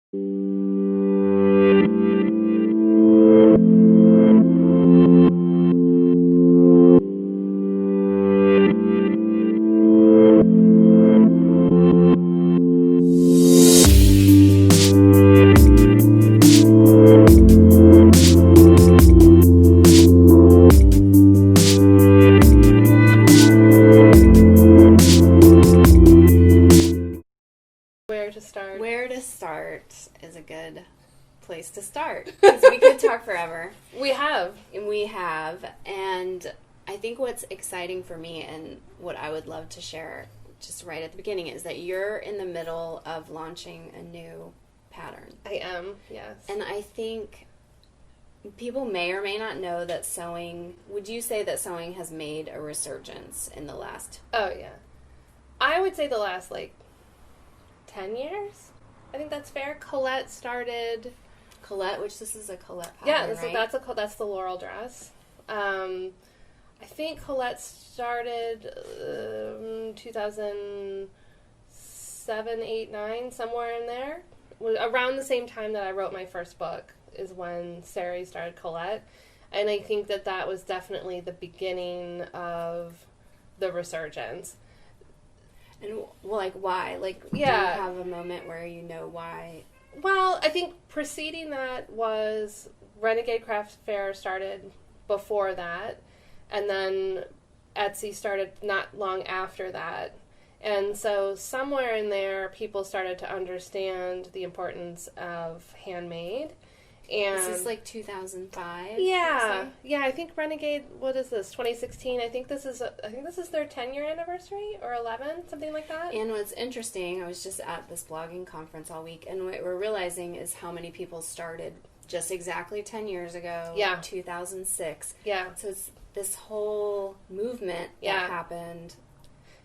Where to start is a good place to start, because we could talk forever. We have. And I think what's exciting for me and what I would love to share just right at the beginning is that you're in the middle of launching a new pattern. I am, yes. And I think people may or may not know that sewing, would you say that sewing has made a resurgence in the last? Oh, yeah. I would say the last, 10 years? I think that's fair. Colette started... Colette, which this is a Colette pattern, yeah, right? That's the Laurel dress. I think Colette started 2007, 8, 9, somewhere in there. Around the same time that I wrote my first book is when Sari started Colette. And I think that was definitely the beginning of the resurgence. And, why? Do you have a moment where you know why? Well, I think preceding that was Renegade Craft Fair started before that, and then Etsy started not long after that. And so somewhere in there, people started to understand the importance of handmade. And this is 2005. Yeah, I think Renegade. What is this? 2016. I think this is their 10-year anniversary or 11, something like that. And what's interesting, I was just at this blogging conference all week, and what we're realizing is how many people started just exactly 10 years ago. Yeah, 2006. Yeah. So it's this whole movement that happened,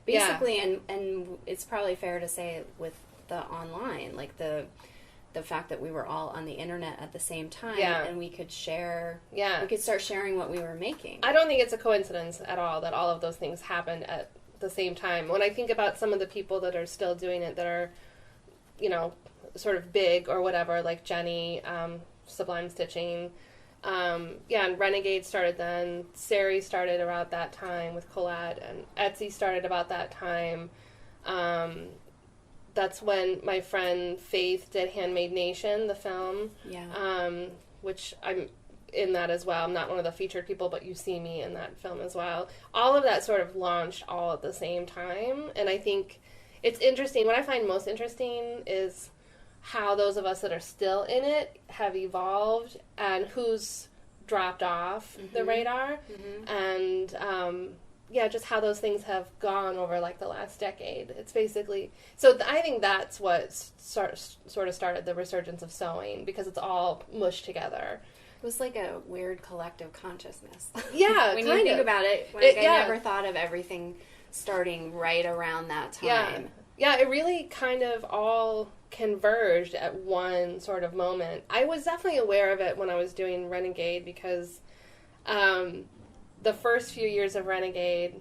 basically, and it's probably fair to say with the online, the fact that we were all on the internet at the same time, and we could share, we could start sharing what we were making. I don't think it's a coincidence at all that all of those things happened at the same time. When I think about some of the people that are still doing it, that are, sort of big or whatever, like Jenny, Sublime Stitching, and Renegade started then, Sari started around that time with Colette, and Etsy started about that time. That's when my friend Faith did Handmade Nation, the film, which I'm in that as well. I'm not one of the featured people, but you see me in that film as well. All of that sort of launched all at the same time, and I think it's interesting. What I find most interesting is how those of us that are still in it have evolved and who's dropped off the radar, and just how those things have gone over the last decade. It's basically, so I think that's what sort of started the resurgence of sewing, because it's all mushed together. It was like a weird collective consciousness. Yeah, when you think about it, I never thought of everything starting right around that time. Yeah, it really kind of all converged at one sort of moment. I was definitely aware of it when I was doing Renegade, because the first few years of Renegade,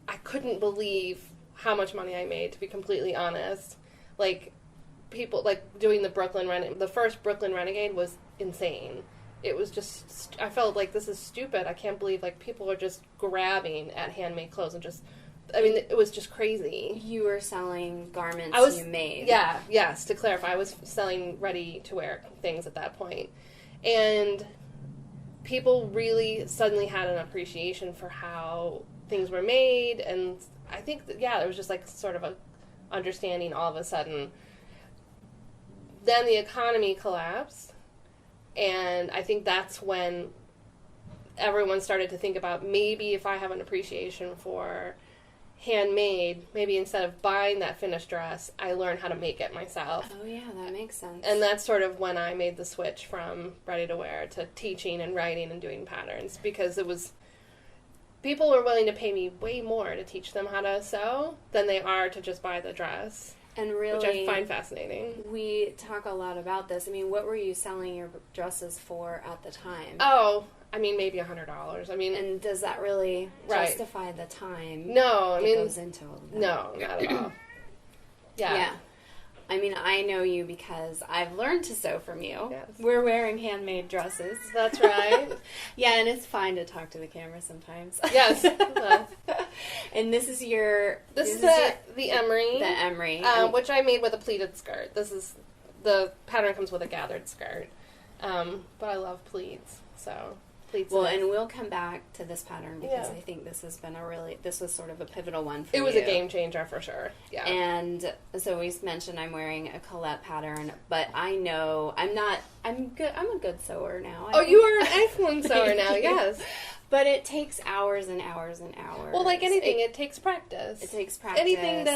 I couldn't believe how much money I made, to be completely honest. People, doing the first Brooklyn Renegade was insane. It was just, I felt like, this is stupid. I can't believe, people are just grabbing at handmade clothes and just, it was just crazy. You were selling garments you made. Yeah, yes, to clarify, I was selling ready-to-wear things at that point. And people really suddenly had an appreciation for how things were made, and I think there was just sort of a understanding all of a sudden. Then the economy collapsed, and I think that's when everyone started to think about, maybe if I have an appreciation for handmade, maybe instead of buying that finished dress, I learn how to make it myself. Oh yeah, that makes sense. And that's sort of when I made the switch from ready-to-wear to teaching and writing and doing patterns, because people were willing to pay me way more to teach them how to sew than they are to just buy the dress. And really, which I find fascinating. We talk a lot about this. What were you selling your dresses for at the time? Oh, maybe $100. And does that really justify the time? No, that goes into all of that? No, not at all. Yeah. I mean, I know you because I've learned to sew from you. Yes. We're wearing handmade dresses. That's right. Yeah, and it's fine to talk to the camera sometimes. Yes. And this is your... This is the Emory. The Emory. Which I made with a pleated skirt. The pattern comes with a gathered skirt. But I love pleats, so... Well, and we'll come back to this pattern because I think this has been this was sort of a pivotal one for you. It was a game changer for sure. Yeah. And so we mentioned I'm wearing a Colette pattern, but I know I'm good. I'm a good sewer now. You are an excellent sewer now. Yes. But it takes hours and hours and hours. Well, like anything, it takes practice. It takes practice. Anything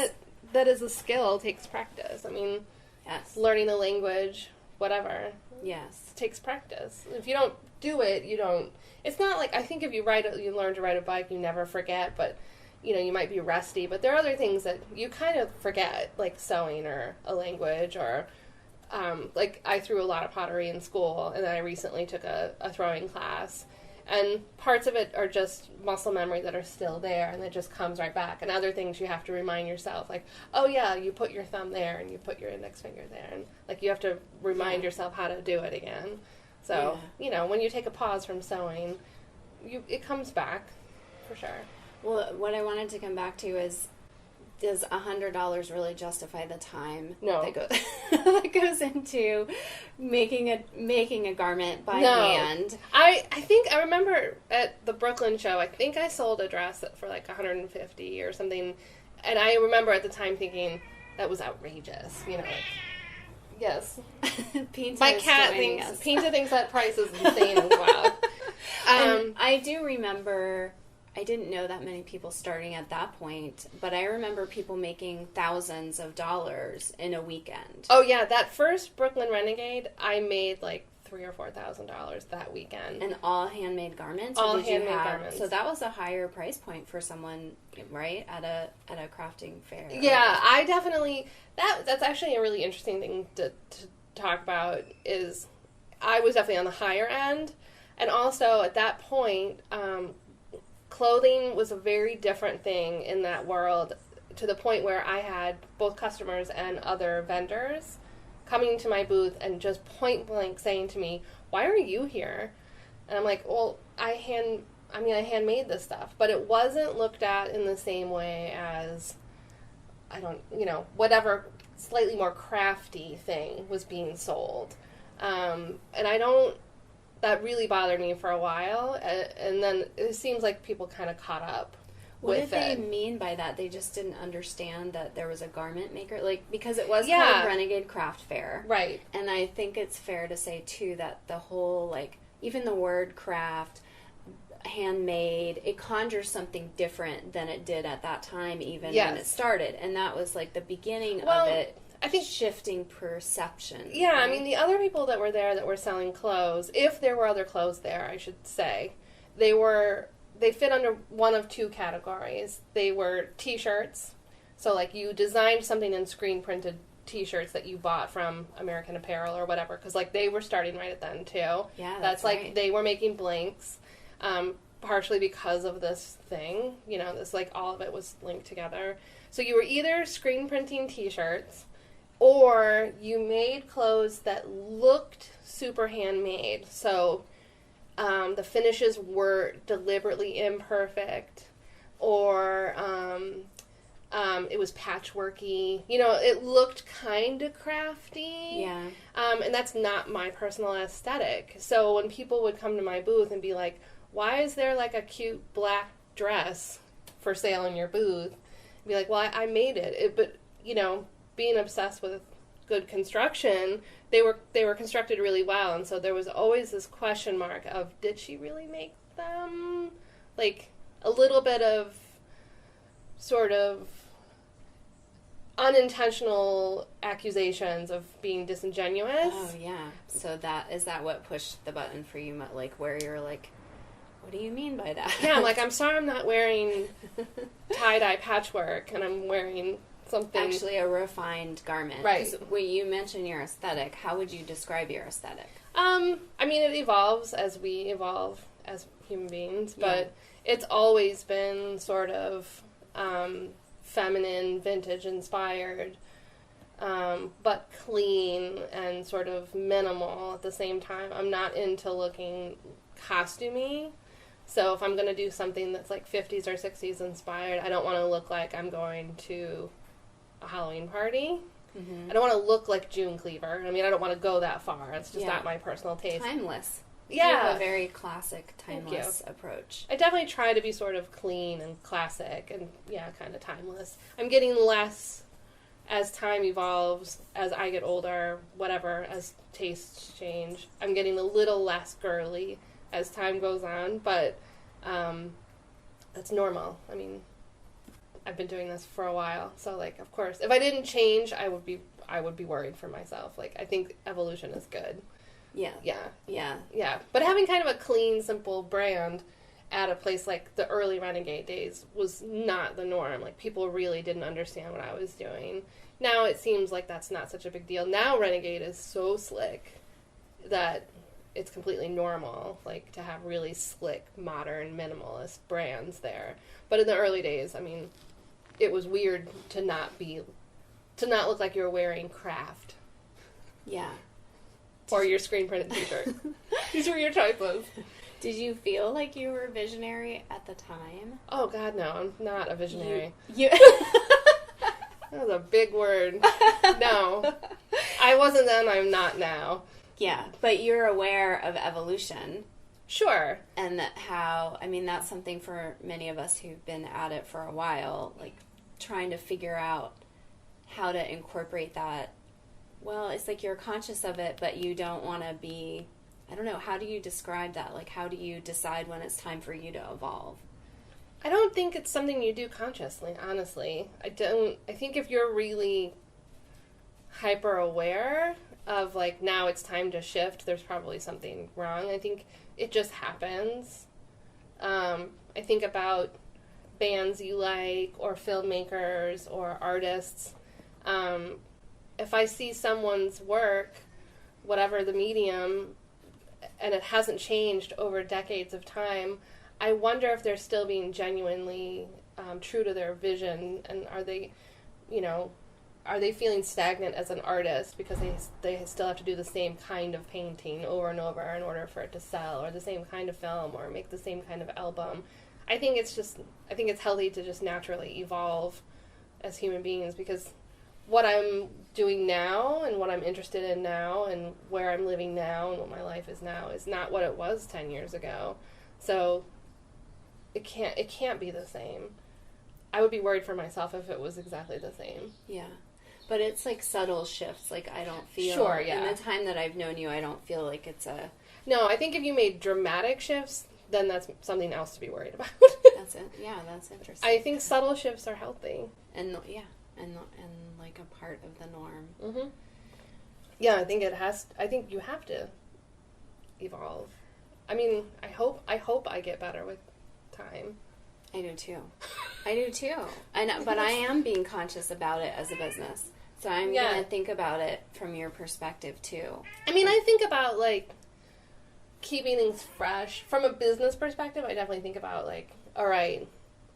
that is a skill takes practice. I mean, yes. Learning a language, whatever. Yes. It takes practice. If you don't do it, you don't. It's not like, I think if you learn to ride a bike, you never forget, but, you might be rusty. But there are other things that you kind of forget, like sewing or a language or, like I threw a lot of pottery in school, and then I recently took a throwing class. And parts of it are just muscle memory that are still there, and it just comes right back. And other things you have to remind yourself, like, oh yeah, you put your thumb there, and you put your index finger there. And, like, you have to remind yourself how to do it again. So, when you take a pause from sewing, it comes back, for sure. Well, what I wanted to come back to is, does $100 really justify the time that goes into making a garment by hand? I think I remember at the Brooklyn show, I think I sold a dress for like $150 or something, and I remember at the time thinking that was outrageous. Yes. My cat thinks that price is insane as well. I do remember. I didn't know that many people starting at that point, but I remember people making thousands of dollars in a weekend. Oh yeah, that first Brooklyn Renegade, I made like $3,000 or $4,000 that weekend. And all handmade garments. All handmade garments. So that was a higher price point for someone, right, at a crafting fair. Yeah, I definitely. That's actually a really interesting thing to talk about. Is I was definitely on the higher end, and also at that point. Clothing was a very different thing in that world, to the point where I had both customers and other vendors coming to my booth and just point blank saying to me, "Why are you here?" And I'm like, "Well, I handmade this stuff," but it wasn't looked at in the same way as whatever slightly more crafty thing was being sold, and that really bothered me for a while, and then it seems like people kind of caught up with it. What did they mean by that? They just didn't understand that there was a garment maker? Because it was called Renegade Craft Fair. Right. And I think it's fair to say, too, that the whole, even the word craft, handmade, it conjures something different than it did at that time, even when it started. And that was, the beginning of it. I think shifting perception. Yeah, right? I mean, the other people that were there that were selling clothes, if there were other clothes there, I should say, they fit under one of two categories. They were T-shirts, so you designed something in screen printed T-shirts that you bought from American Apparel or whatever, because they were starting right at then too. Yeah, that's right. They were making blanks, partially because of this thing. This all of it was linked together. So you were either screen printing T-shirts, or you made clothes that looked super handmade. So the finishes were deliberately imperfect, or it was patchworky. It looked kind of crafty. Yeah. And that's not my personal aesthetic. So when people would come to my booth and be like, "Why is there a cute black dress for sale in your booth?" I'd be like, "Well, I made it." But being obsessed with good construction, they were constructed really well, and so there was always this question mark of, did she really make them? A little bit of sort of unintentional accusations of being disingenuous. Oh yeah. So is that what pushed the button for you? Where you're like, what do you mean by that? Yeah, I'm sorry, I'm not wearing tie-dye patchwork, and I'm wearing something... Actually, a refined garment. Right. 'Cause when you mention your aesthetic, how would you describe your aesthetic? It evolves as we evolve as human beings, but it's always been sort of feminine, vintage-inspired. but clean and sort of minimal at the same time. I'm not into looking costumey. So if I'm going to do something that's like 50s or 60s inspired, I don't want to look like I'm going to a Halloween party. Mm-hmm. I don't want to look like June Cleaver. I mean, I don't want to go that far. It's just not my personal taste. Timeless. Yeah. You have a very classic, timeless approach. I definitely try to be sort of clean and classic and, kind of timeless. I'm getting less as time evolves, as I get older, whatever, as tastes change. I'm getting a little less girly as time goes on, but that's normal. I mean, I've been doing this for a while, so, like, of course, if I didn't change, I would be worried for myself. Like, I think evolution is good. Yeah. But having kind of a clean, simple brand at a place like the early Renegade days was not the norm. Like, people really didn't understand what I was doing. Now it seems like that's not such a big deal. Now Renegade is so slick that it's completely normal, like, to have really slick, modern, minimalist brands there. But in the early days, I mean, it was weird to not look like you were wearing craft. Yeah. Or your screen printed t-shirt. These were your typos. Did you feel like you were visionary at the time? Oh, God, no. I'm not a visionary. You That was a big word. No. I wasn't then, I'm not now. Yeah, but you're aware of evolution. Sure. And that's something for many of us who've been at it for a while, like trying to figure out how to incorporate that. Well, it's like you're conscious of it, but you don't want to be, I don't know, how do you describe that? Like, how do you decide when it's time for you to evolve? I don't think it's something you do consciously, honestly. I think if you're really hyper aware of, like, now it's time to shift, there's probably something wrong. I think it just happens. I think about bands you like, or filmmakers, or artists. If I see someone's work, whatever the medium, and it hasn't changed over decades of time, I wonder if they're still being genuinely true to their vision, and are they feeling stagnant as an artist because they still have to do the same kind of painting over and over in order for it to sell, or the same kind of film, or make the same kind of album. I think it's healthy to just naturally evolve as human beings, because what I'm doing now and what I'm interested in now and where I'm living now and what my life is now is not what it was 10 years ago. So it can't be the same. I would be worried for myself if it was exactly the same. Yeah. But it's like subtle shifts. Like, I don't feel... Sure, yeah. In the time that I've known you, I don't feel like it's a... No, I think if you made dramatic shifts, then that's something else to be worried about. That's it. Yeah, that's interesting. I think subtle shifts are healthy. And like a part of the norm. Mm-hmm. Yeah, I think you have to evolve. I mean, I hope I get better with time. I do too. But I am being conscious about it as a business. So I'm going to think about it from your perspective too. I mean, I think about, like, keeping things fresh. From a business perspective, I definitely think about, like, all right,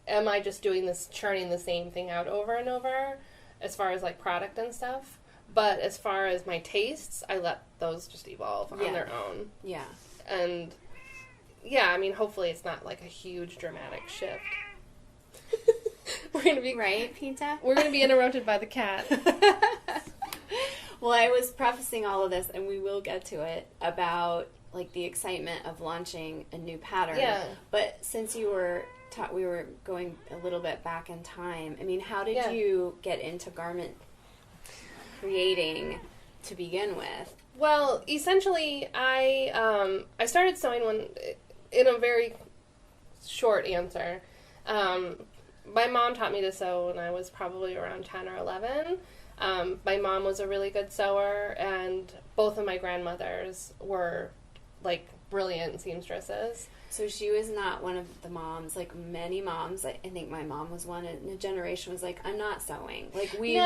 am I just doing this, churning the same thing out over and over as far as, like, product and stuff? But as far as my tastes, I let those just evolve on their own. Yeah. And, yeah, I mean, hopefully it's not, like, a huge dramatic shift. We're going to be... Right, Pita? We're going to be interrupted by the cat. Well, I was prefacing all of this, and we will get to it, about, like, the excitement of launching a new pattern. Yeah. But since you were we were going a little bit back in time, I mean, how did you get into garment creating to begin with? Well, essentially, I started sewing in a very short answer. My mom taught me to sew when I was probably around 10 or 11. My mom was a really good sewer, and both of my grandmothers were, like, brilliant seamstresses. So she was not one of the moms, like many moms, I think my mom was one in a generation, was like, I'm not sewing. Like, you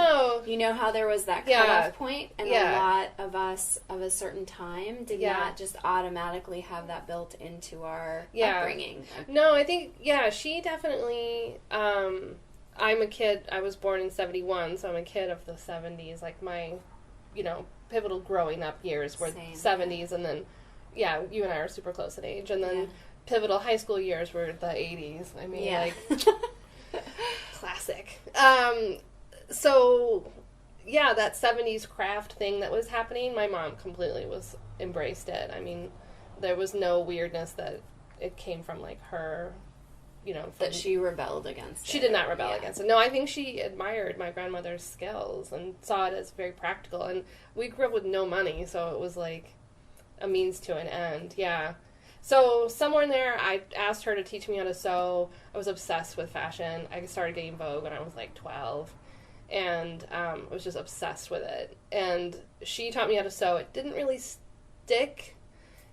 know how there was that cutoff point, and a lot of us of a certain time did not just automatically have that built into our upbringing. No, I think, she definitely I'm a kid, I was born in 71, so I'm a kid of the 70s. Like, my, pivotal growing up years were Same, 70s, and then, you and I are super close in age, and then pivotal high school years were the 80s. I mean, like, classic. So, that 70s craft thing that was happening, my mom completely embraced it. I mean, there was no weirdness that it came from, like, her, that she rebelled against She did not rebel against it. No, I think she admired my grandmother's skills and saw it as very practical. And we grew up with no money, so it was like a means to an end. Yeah. So somewhere in there, I asked her to teach me how to sew. I was obsessed with fashion. I started getting Vogue when I was like 12. And I was just obsessed with it. And she taught me how to sew. It didn't really stick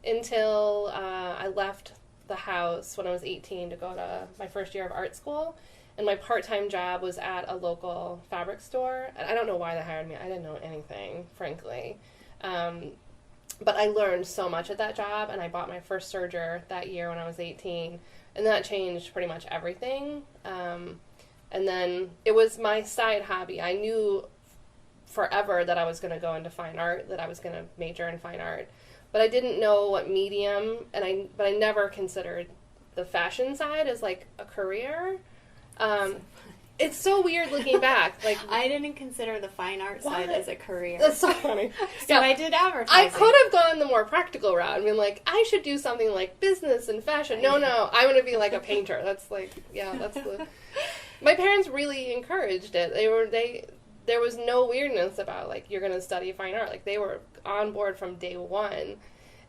until I left the house when I was 18 to go to my first year of art school, and my part-time job was at a local fabric store. And I don't know why they hired me. I didn't know anything, frankly. But I learned so much at that job, and I bought my first serger that year when I was 18, and that changed pretty much everything. And then it was my side hobby. I knew forever that I was going to go into fine art, that I was going to major in fine art. But I didn't know what medium, but I never considered the fashion side as, like, a career. It's so weird looking back. Like, I didn't consider the fine art side as a career. That's so funny. So I did advertising. I could have gone the more practical route. I mean, like, I should do something like business and fashion. No, I'm going to be like a painter. That's like, that's the... My parents really encouraged it. There was no weirdness about, like, you're going to study fine art. Like, they were on board from day one.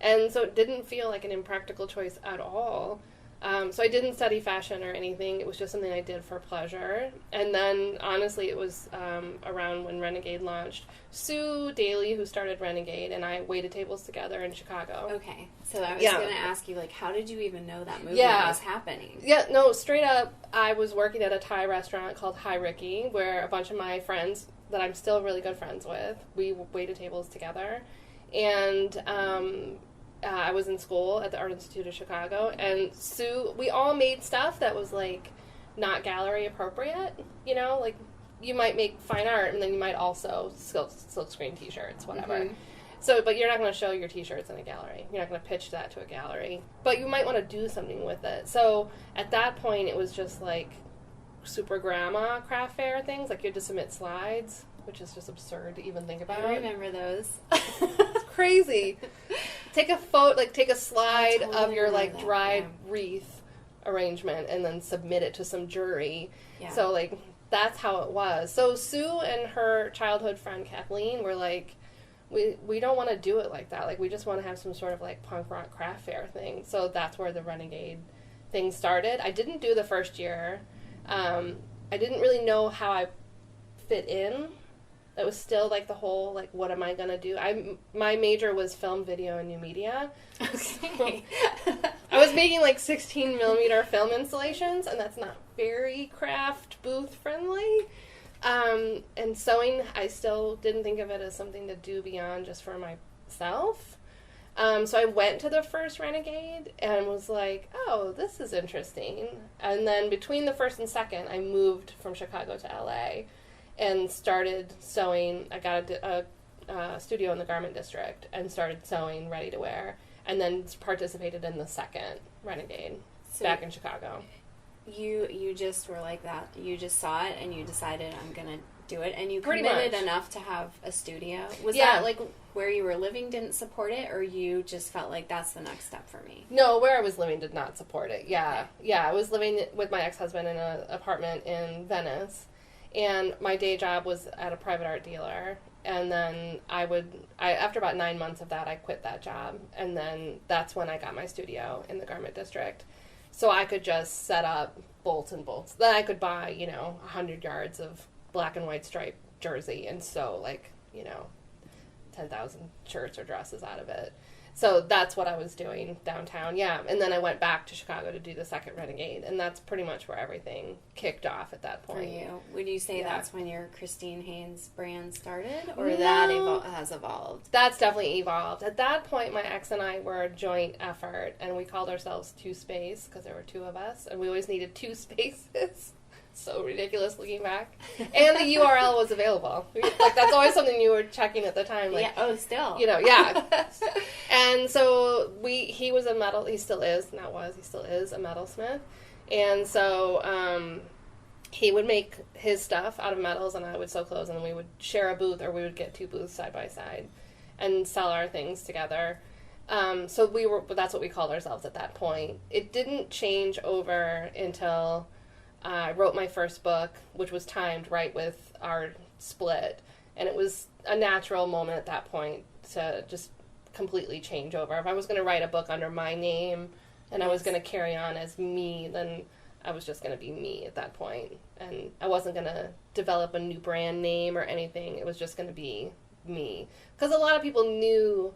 And so it didn't feel like an impractical choice at all. So I didn't study fashion or anything. It was just something I did for pleasure. And then, honestly, it was around when Renegade launched. Sue Daly, who started Renegade, and I waited tables together in Chicago. Okay. So I was going to ask you, like, how did you even know that movement was happening? Yeah, no, straight up, I was working at a Thai restaurant called Hi Ricky, where a bunch of my friends that I'm still really good friends with, we waited tables together. And I was in school at the Art Institute of Chicago, and Sue, we all made stuff that was, like, not gallery appropriate, like, you might make fine art, and then you might also silk screen t-shirts, whatever. Mm-hmm. So, but you're not going to show your t-shirts in a gallery. You're not going to pitch that to a gallery. But you might want to do something with it. So, at that point, it was just, like, super grandma craft fair things. Like, you had to submit slides, which is just absurd to even think about. I remember those. It's crazy. Take a slide of your, like, dried wreath arrangement and then submit it to some jury. Yeah. So, like, that's how it was. So Sue and her childhood friend Kathleen were like, we don't want to do it like that. Like, we just want to have some sort of, like, punk rock craft fair thing. So that's where the Renegade thing started. I didn't do the first year. I didn't really know how I fit in. It was still, like, the whole, like, what am I going to do? My major was film, video, and new media. Okay. I was making, like, 16mm film installations, and that's not very craft booth friendly. And sewing, I still didn't think of it as something to do beyond just for myself. So I went to the first Renegade and was like, oh, this is interesting. And then between the first and second, I moved from Chicago to LA and started sewing. I got a studio in the garment district and started sewing ready-to-wear, and then participated in the second Renegade back in Chicago. You just were like that. You just saw it and you decided, I'm going to do it, and you Pretty committed much. Enough to have a studio. Was that, like, where you were living didn't support it, or you just felt like that's the next step for me? No, where I was living did not support it. Yeah. Okay. Yeah, I was living with my ex-husband in an apartment in Venice. And my day job was at a private art dealer. And then after about 9 months of that, I quit that job. And then that's when I got my studio in the garment district. So I could just set up bolts and bolts. Then I could buy, 100 yards of black and white striped jersey and sew, 10,000 shirts or dresses out of it. So that's what I was doing downtown, yeah. And then I went back to Chicago to do the second Renegade, and that's pretty much where everything kicked off at that point. For you. Would you say that's when your Christine Haynes brand started, or that has evolved? That's definitely evolved. At that point, my ex and I were a joint effort, and we called ourselves Two Space, because there were two of us, and we always needed two spaces. so ridiculous looking back. And the URL was available. Like, that's always something you were checking at the time. Like, yeah, oh, still. You know, yeah. And so he was he still is a metalsmith. And so he would make his stuff out of metals, and I would sew clothes, and then we would share a booth, or we would get 2 booths side by side and sell our things together. So that's what we called ourselves at that point. It didn't change over until I wrote my first book, which was timed right with our split. And it was a natural moment at that point to just completely change over. If I was going to write a book under my name and I was going to carry on as me, then I was just going to be me at that point. And I wasn't going to develop a new brand name or anything. It was just going to be me. Because a lot of people knew,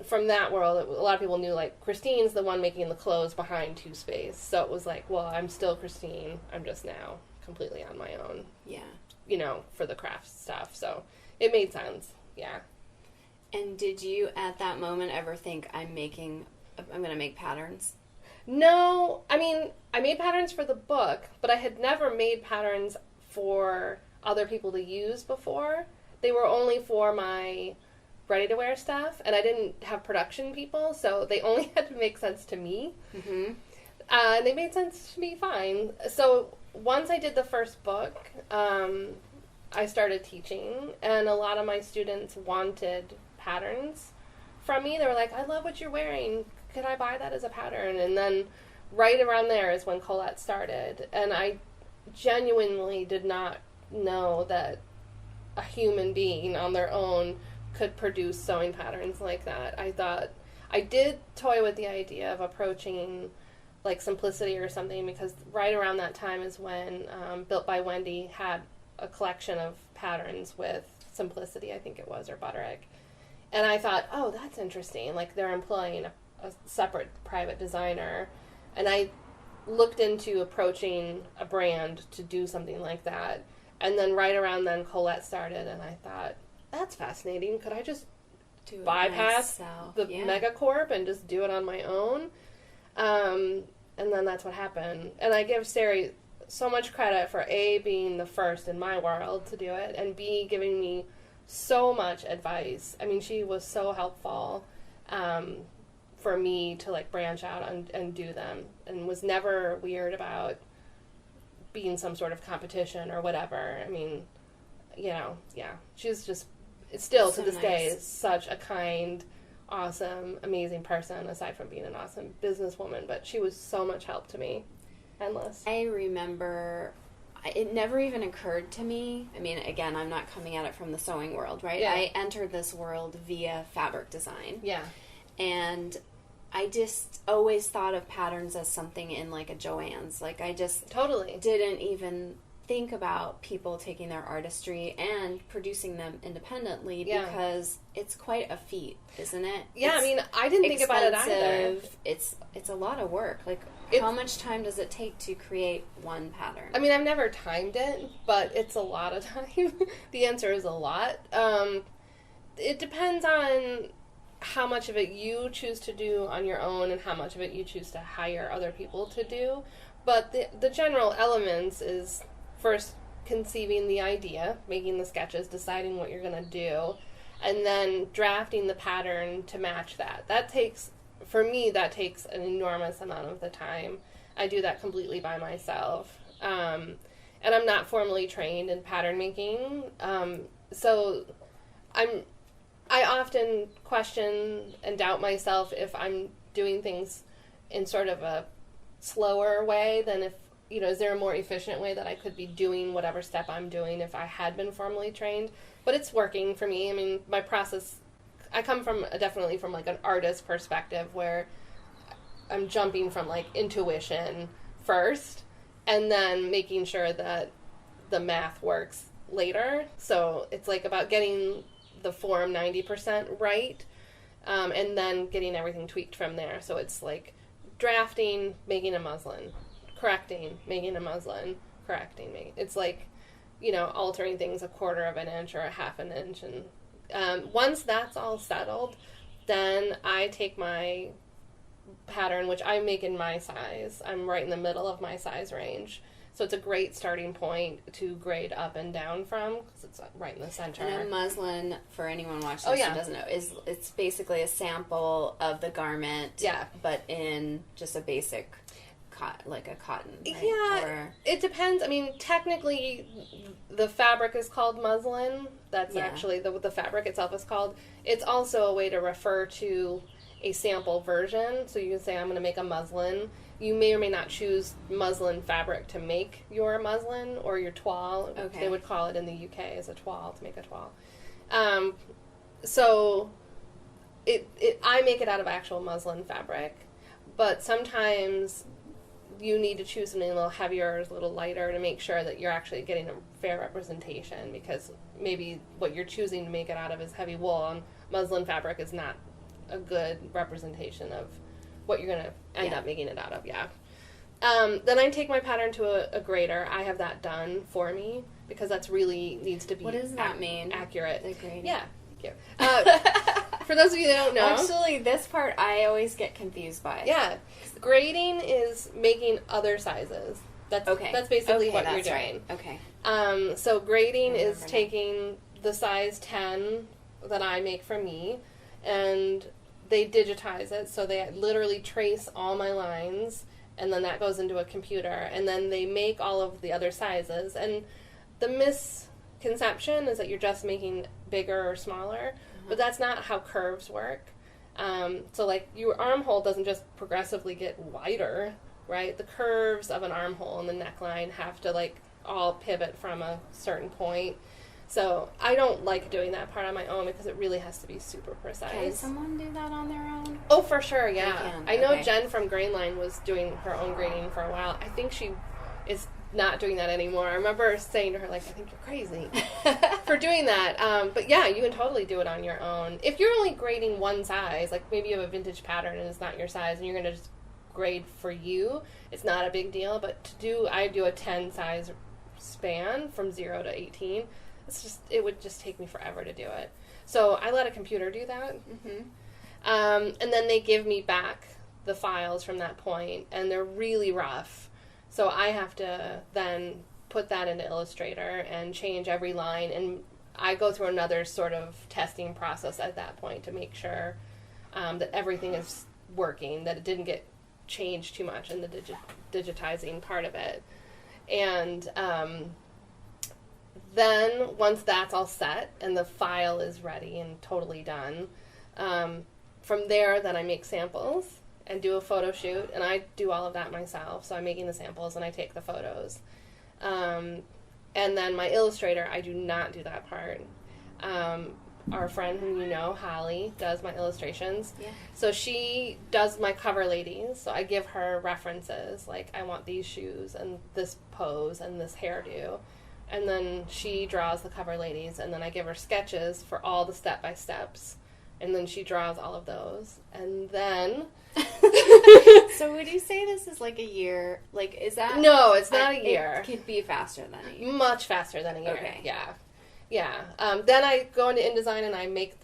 from that world, a lot of people knew, like, Christine's the one making the clothes behind Two Space. So it was like, well, I'm still Christine. I'm just now completely on my own. Yeah. You know, for the craft stuff. So it made sense. Yeah. And did you, at that moment, ever think, I'm going to make patterns? No. I mean, I made patterns for the book, but I had never made patterns for other people to use before. They were only for my ready-to-wear stuff, and I didn't have production people, so they only had to make sense to me. Mm-hmm. And they made sense to me fine. So once I did the first book, I started teaching, and a lot of my students wanted patterns from me. They were like, I love what you're wearing. Could I buy that as a pattern? And then right around there is when Colette started, and I genuinely did not know that a human being on their own could produce sewing patterns like that. I did toy with the idea of approaching like Simplicity or something, because right around that time is when Built by Wendy had a collection of patterns with Simplicity, I think it was, or Butterick. And I thought, oh, that's interesting. Like, they're employing a separate private designer. And I looked into approaching a brand to do something like that. And then right around then, Colette started, and I thought, that's fascinating. Could I just bypass the megacorp and just do it on my own? And then that's what happened. And I give Sari so much credit for A, being the first in my world to do it, and B, giving me so much advice. I mean, she was so helpful for me to like branch out and do them, and was never weird about being some sort of competition or whatever. I mean, you know, yeah, she's just, still so to this day, is such a kind, awesome, amazing person, aside from being an awesome businesswoman. But she was so much help to me. Endless. I remember, it never even occurred to me. I mean, again, I'm not coming at it from the sewing world, right? Yeah. I entered this world via fabric design. Yeah. And I just always thought of patterns as something in like a Joann's. Like, I just totally didn't even think about people taking their artistry and producing them independently, because it's quite a feat, isn't it? Yeah, I mean, I didn't think about it either. It's a lot of work. Like, how much time does it take to create one pattern? I mean, I've never timed it, but it's a lot of time. The answer is a lot. It depends on how much of it you choose to do on your own and how much of it you choose to hire other people to do. But the general elements is first conceiving the idea, making the sketches, deciding what you're going to do, and then drafting the pattern to match that. That takes an enormous amount of the time. I do that completely by myself. And I'm not formally trained in pattern making. So I often question and doubt myself if I'm doing things in sort of a slower way than if, you know, is there a more efficient way that I could be doing whatever step I'm doing if I had been formally trained? But it's working for me. I mean, my process, I come from definitely from like an artist perspective, where I'm jumping from like intuition first and then making sure that the math works later. So it's like about getting the form 90% right, and then getting everything tweaked from there. So it's like drafting, making a muslin, correcting, making a muslin, correcting, it's like, you know, altering things a quarter of an inch or a half an inch. And once that's all settled, then I take my pattern, which I make in my size. I'm right in the middle of my size range. So it's a great starting point to grade up and down from, because it's right in the center. And a muslin, for anyone watching this who doesn't know, it's basically a sample of the garment, but in just a basic like a cotton, right? Yeah, it depends. I mean, technically, the fabric is called muslin. That's actually the fabric itself is called. It's also a way to refer to a sample version. So you can say, I'm going to make a muslin. You may or may not choose muslin fabric to make your muslin or your toile. Okay. They would call it in the UK as a toile, to make a toile. So I make it out of actual muslin fabric, but sometimes you need to choose something a little heavier, a little lighter, to make sure that you're actually getting a fair representation, because maybe what you're choosing to make it out of is heavy wool, and muslin fabric is not a good representation of what you're going to end up making it out of, Then I take my pattern to a grader. I have that done for me, because that's really needs to be What does that mean? Accurate. The grading? Yeah. Thank you. For those of you that don't know. Actually, this part I always get confused by. Yeah. Grading is making other sizes. That's basically what you're doing. Right. Okay. So grading is taking the size 10 that I make for me, and they digitize it, so they literally trace all my lines, and then that goes into a computer, and then they make all of the other sizes. And the misconception is that you're just making bigger or smaller, but that's not how curves work. So like your armhole doesn't just progressively get wider, right? The curves of an armhole and the neckline have to like all pivot from a certain point. So I don't like doing that part on my own, because it really has to be super precise. Can someone do that on their own? Oh, for sure, yeah. I know Jen from Grainline was doing her own grading for a while. I think she is not doing that anymore. I remember saying to her, like, I think you're crazy for doing that. But yeah, you can totally do it on your own. If you're only grading one size, like maybe you have a vintage pattern and it's not your size, and you're going to just grade for you, it's not a big deal. But I do a 10 size span from 0 to 18. It would just take me forever to do it. So I let a computer do that. And then they give me back the files from that point, and they're really rough. So I have to then put that into Illustrator and change every line, and I go through another sort of testing process at that point to make sure that everything is working, that it didn't get changed too much in the digitizing part of it. And then once that's all set and the file is ready and totally done, from there then I make samples and do a photo shoot, and I do all of that myself. So I'm making the samples and I take the photos. And then my illustrator, I do not do that part. Our friend who you know, Holly, does my illustrations. Yeah. So she does my cover ladies. So I give her references, like I want these shoes and this pose and this hairdo. And then she draws the cover ladies, and then I give her sketches for all the step-by-steps. And then she draws all of those. And then... So would you say this is like a year? Like, is that... No, it's not a year. It could be faster than a year. Much faster than a year. Okay. Yeah. Then I go into InDesign and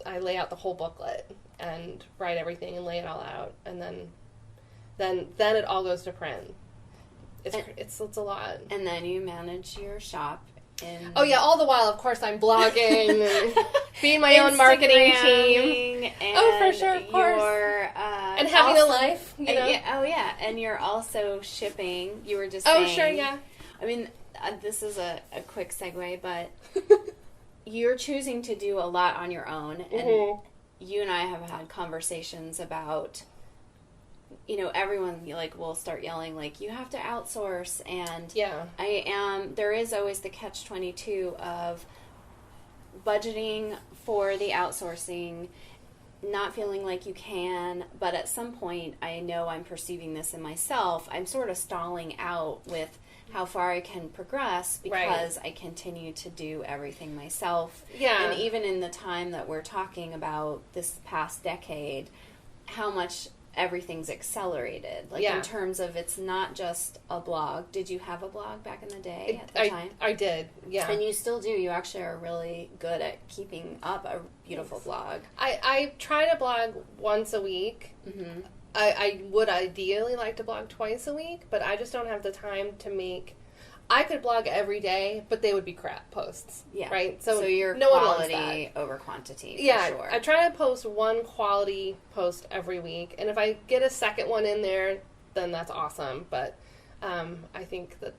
I lay out the whole booklet and write everything and lay it all out. And then it all goes to print. It's a lot. And then you manage your shop. Oh yeah, all the while, of course, I'm blogging and being my own marketing team. Oh, for sure, of course. And having a life, you know. And you're also shipping. You were just saying. Oh, sure, yeah. I mean, this is a quick segue, but you're choosing to do a lot on your own, and you and I have had conversations about, you know, everyone will start yelling like, you have to outsource, and there is always the catch-22 of budgeting for the outsourcing, not feeling like you can, but at some point, I know I'm perceiving this in myself, I'm sort of stalling out with how far I can progress because I continue to do everything myself. Yeah. And even in the time that we're talking about this past decade, how much everything's accelerated. In terms of, it's not just a blog. Did you have a blog back in the day at the time? I did, yeah. And you still do. You actually are really good at keeping up a beautiful blog. I try to blog once a week. Mm-hmm. I would ideally like to blog twice a week, but I just don't have the time to make... I could blog every day, but they would be crap posts. Yeah. Right? So you're no quality over quantity. Yeah. For sure. I try to post one quality post every week. And if I get a second one in there, then that's awesome. But I think that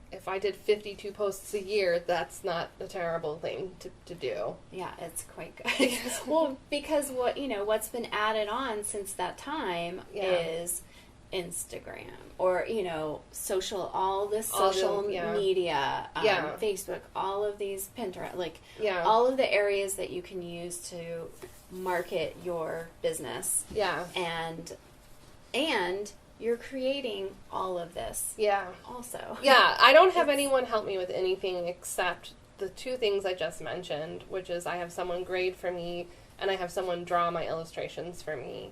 if I did 52 posts a year, that's not a terrible thing to do. Yeah, it's quite good. Well, because what's been added on since that time is Instagram or, all this social media, Facebook, all of these Pinterest, all of the areas that you can use to market your business. Yeah. And you're creating all of this. Yeah. Also. Yeah, I don't have anyone help me with anything except the two things I just mentioned, which is I have someone grade for me and I have someone draw my illustrations for me.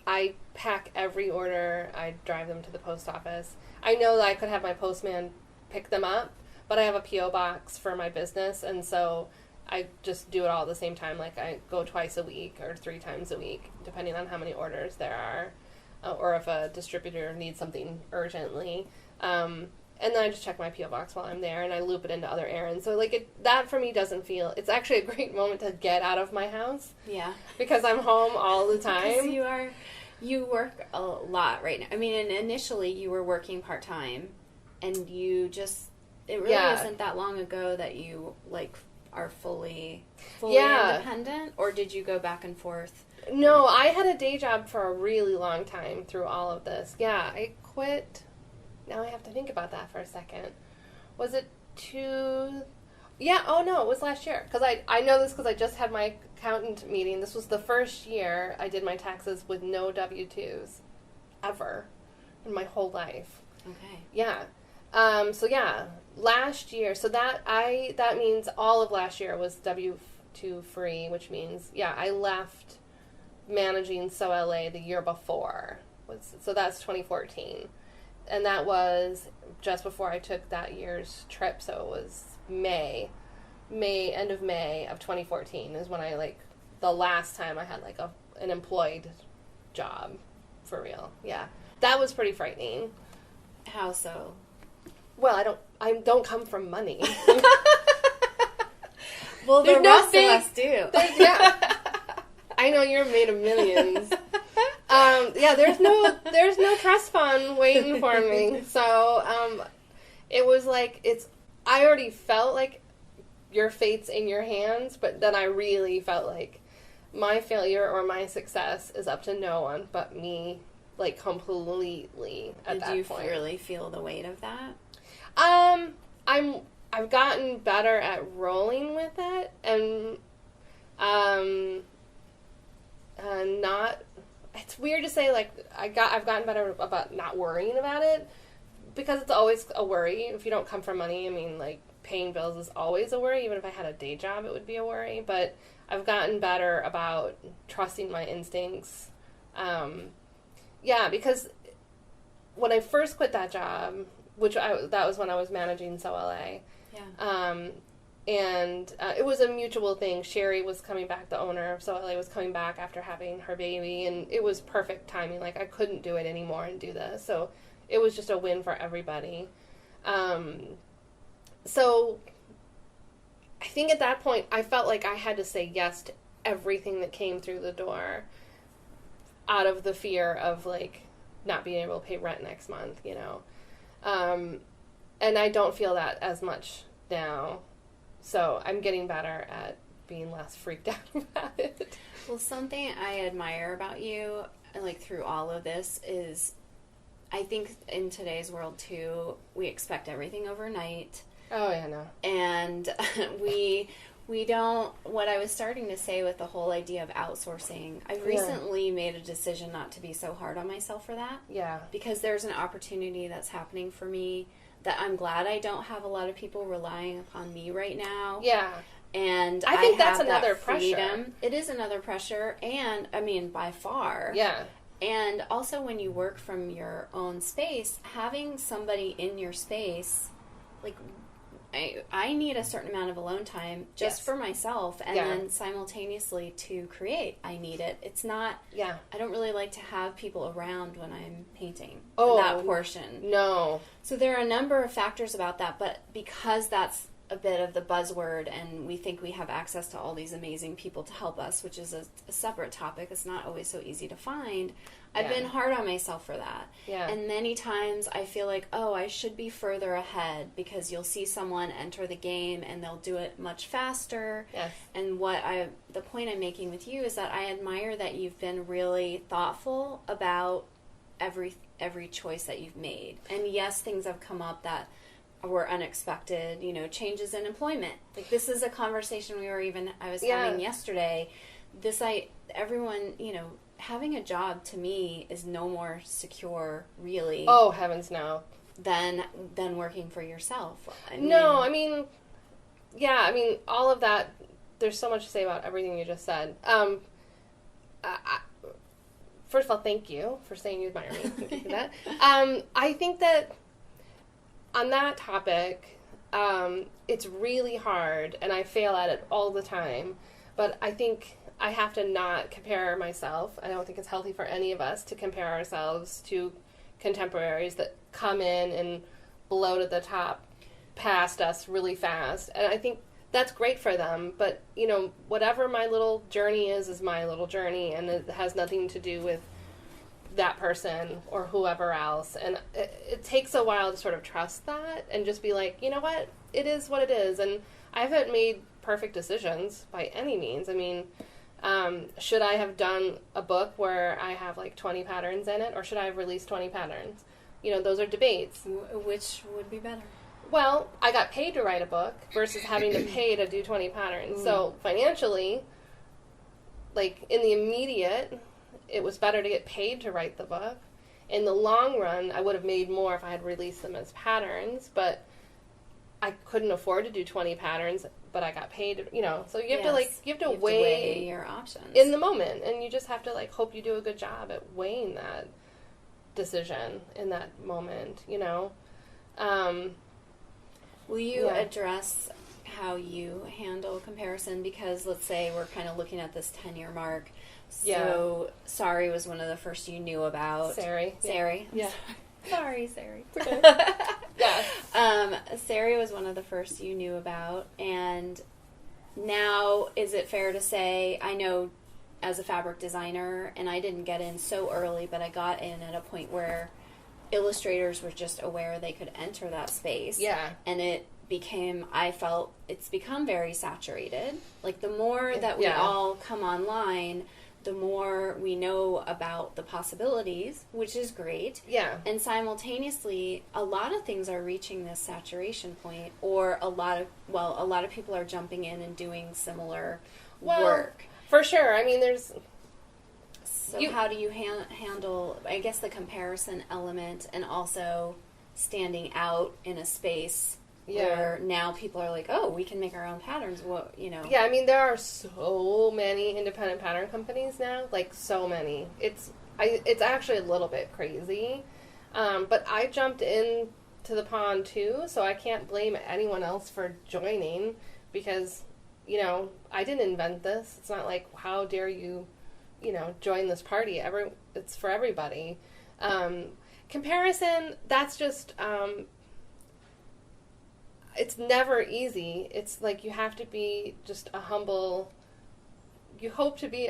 I pack every order. I drive them to the post office. I know that I could have my postman pick them up, but I have a P.O. box for my business, and so I just do it all at the same time. Like, I go twice a week or 3 times a week, depending on how many orders there are. Or if a distributor needs something urgently. And then I just check my P.O. box while I'm there, and I loop it into other errands. So, that for me doesn't feel... It's actually a great moment to get out of my house. Yeah. Because I'm home all the time. Because you work a lot right now. I mean, and initially you were working part-time, and you just... It really isn't that long ago that you, are fully independent? Or did you go back and forth? No, I had a day job for a really long time through all of this. Yeah, I quit. Now I have to think about that for a second. Was it 2... Yeah, oh no, it was last year. Because I know this because I just had my accountant meeting. This was the first year I did my taxes with no W-2s. Ever. In my whole life. Okay. Yeah. Last year, so that means all of last year was W-2 free, which means, I left managing So LA the year before. So that's 2014. And that was just before I took that year's trip, so it was end of May of 2014 is when I, the last time I had, an employed job, for real. Yeah. That was pretty frightening. How so? Well, I don't come from money. Well, the rest of us do. Yeah. I know you're made of millions. There's no trust fund waiting for me. So, it was I already felt like your fate's in your hands, but then I really felt like my failure or my success is up to no one but me, completely at that point. Did you really feel the weight of that? I've gotten better at rolling with it, and not. It's weird to say I've gotten better about not worrying about it, because it's always a worry if you don't come from money. I mean, paying bills is always a worry. Even if I had a day job, it would be a worry. But I've gotten better about trusting my instincts. Because when I first quit that job, that was when I was managing So LA. Yeah. And it was a mutual thing. Sherry was coming back, the owner of So LA was coming back after having her baby, and it was perfect timing. I couldn't do it anymore and do this. So it was just a win for everybody. So I think at that point I felt like I had to say yes to everything that came through the door out of the fear of not being able to pay rent next month, and I don't feel that as much now. So I'm getting better at being less freaked out about it. Well, something I admire about you, through all of this, is I think in today's world, too, we expect everything overnight. Oh, yeah, no. And we don't, what I was starting to say with the whole idea of outsourcing, I've recently made a decision not to be so hard on myself for that. Yeah. Because there's an opportunity that's happening for me that I'm glad I don't have a lot of people relying upon me right now. Yeah. And I think that's another pressure. It is another pressure, and, I mean, by far. Yeah. And also when you work from your own space, having somebody in your space, I need a certain amount of alone time just for myself, and then simultaneously to create. I need it. It's not. Yeah. I don't really like to have people around when I'm painting. That portion. No. So there are a number of factors about that, but because that's a bit of the buzzword, and we think we have access to all these amazing people to help us, which is a separate topic. It's not always so easy to find. I've been hard on myself for that. Yeah. And many times I feel like, oh, I should be further ahead, because you'll see someone enter the game and they'll do it much faster. Yes. And the point I'm making with you is that I admire that you've been really thoughtful about every choice that you've made. And yes, things have come up that were unexpected, changes in employment. Like, this is a conversation I was having yesterday. Everyone, having a job to me is no more secure, really. Oh, heavens no. Than working for yourself. All of that, there's so much to say about everything you just said. First of all, thank you for saying you admire me. Thank you for that. I think that on that topic, it's really hard, and I fail at it all the time, but I think I have to not compare myself. I don't think it's healthy for any of us to compare ourselves to contemporaries that come in and blow to the top past us really fast. And I think that's great for them, but, whatever my little journey is my little journey, and it has nothing to do with that person or whoever else. And it takes a while to sort of trust that and just be like, you know what, it is what it is. And I haven't made perfect decisions by any means. I mean, should I have done a book where I have like 20 patterns in it, or should I have released 20 patterns? Those are debates. Which would be better? Well, I got paid to write a book versus having to pay to do 20 patterns. So financially, like in the immediate, it was better to get paid to write the book. In the long run, I would have made more if I had released them as patterns, but I couldn't afford to do 20 patterns, but I got paid, so you have to weigh your options in the moment, and you just have to hope you do a good job at weighing that decision in that moment, Will you address how you handle comparison? Because let's say we're kind of looking at this 10-year mark. So Sorry was one of the first you knew about. Sari. Yeah. Sorry, Sari. Sari was one of the first you knew about, and now is it fair to say, I know as a fabric designer, and I didn't get in so early, but I got in at a point where illustrators were just aware they could enter that space. Yeah. And I felt it's become very saturated. Like, the more that we all come online, the more we know about the possibilities, which is great. Yeah. And simultaneously, a lot of things are reaching this saturation point, or a lot of people are jumping in and doing similar work. For sure. I mean, So how do you handle, I guess, the comparison element, and also standing out in a space where now people are like, oh, we can make our own patterns, Yeah, I mean, there are so many independent pattern companies now, so many. It's actually a little bit crazy, but I jumped in to the pond too, so I can't blame anyone else for joining, because, I didn't invent this. It's not like, how dare you, join this party. It's for everybody. Comparison, that's just... it's never easy. It's like you have to be just a humble... I hope to be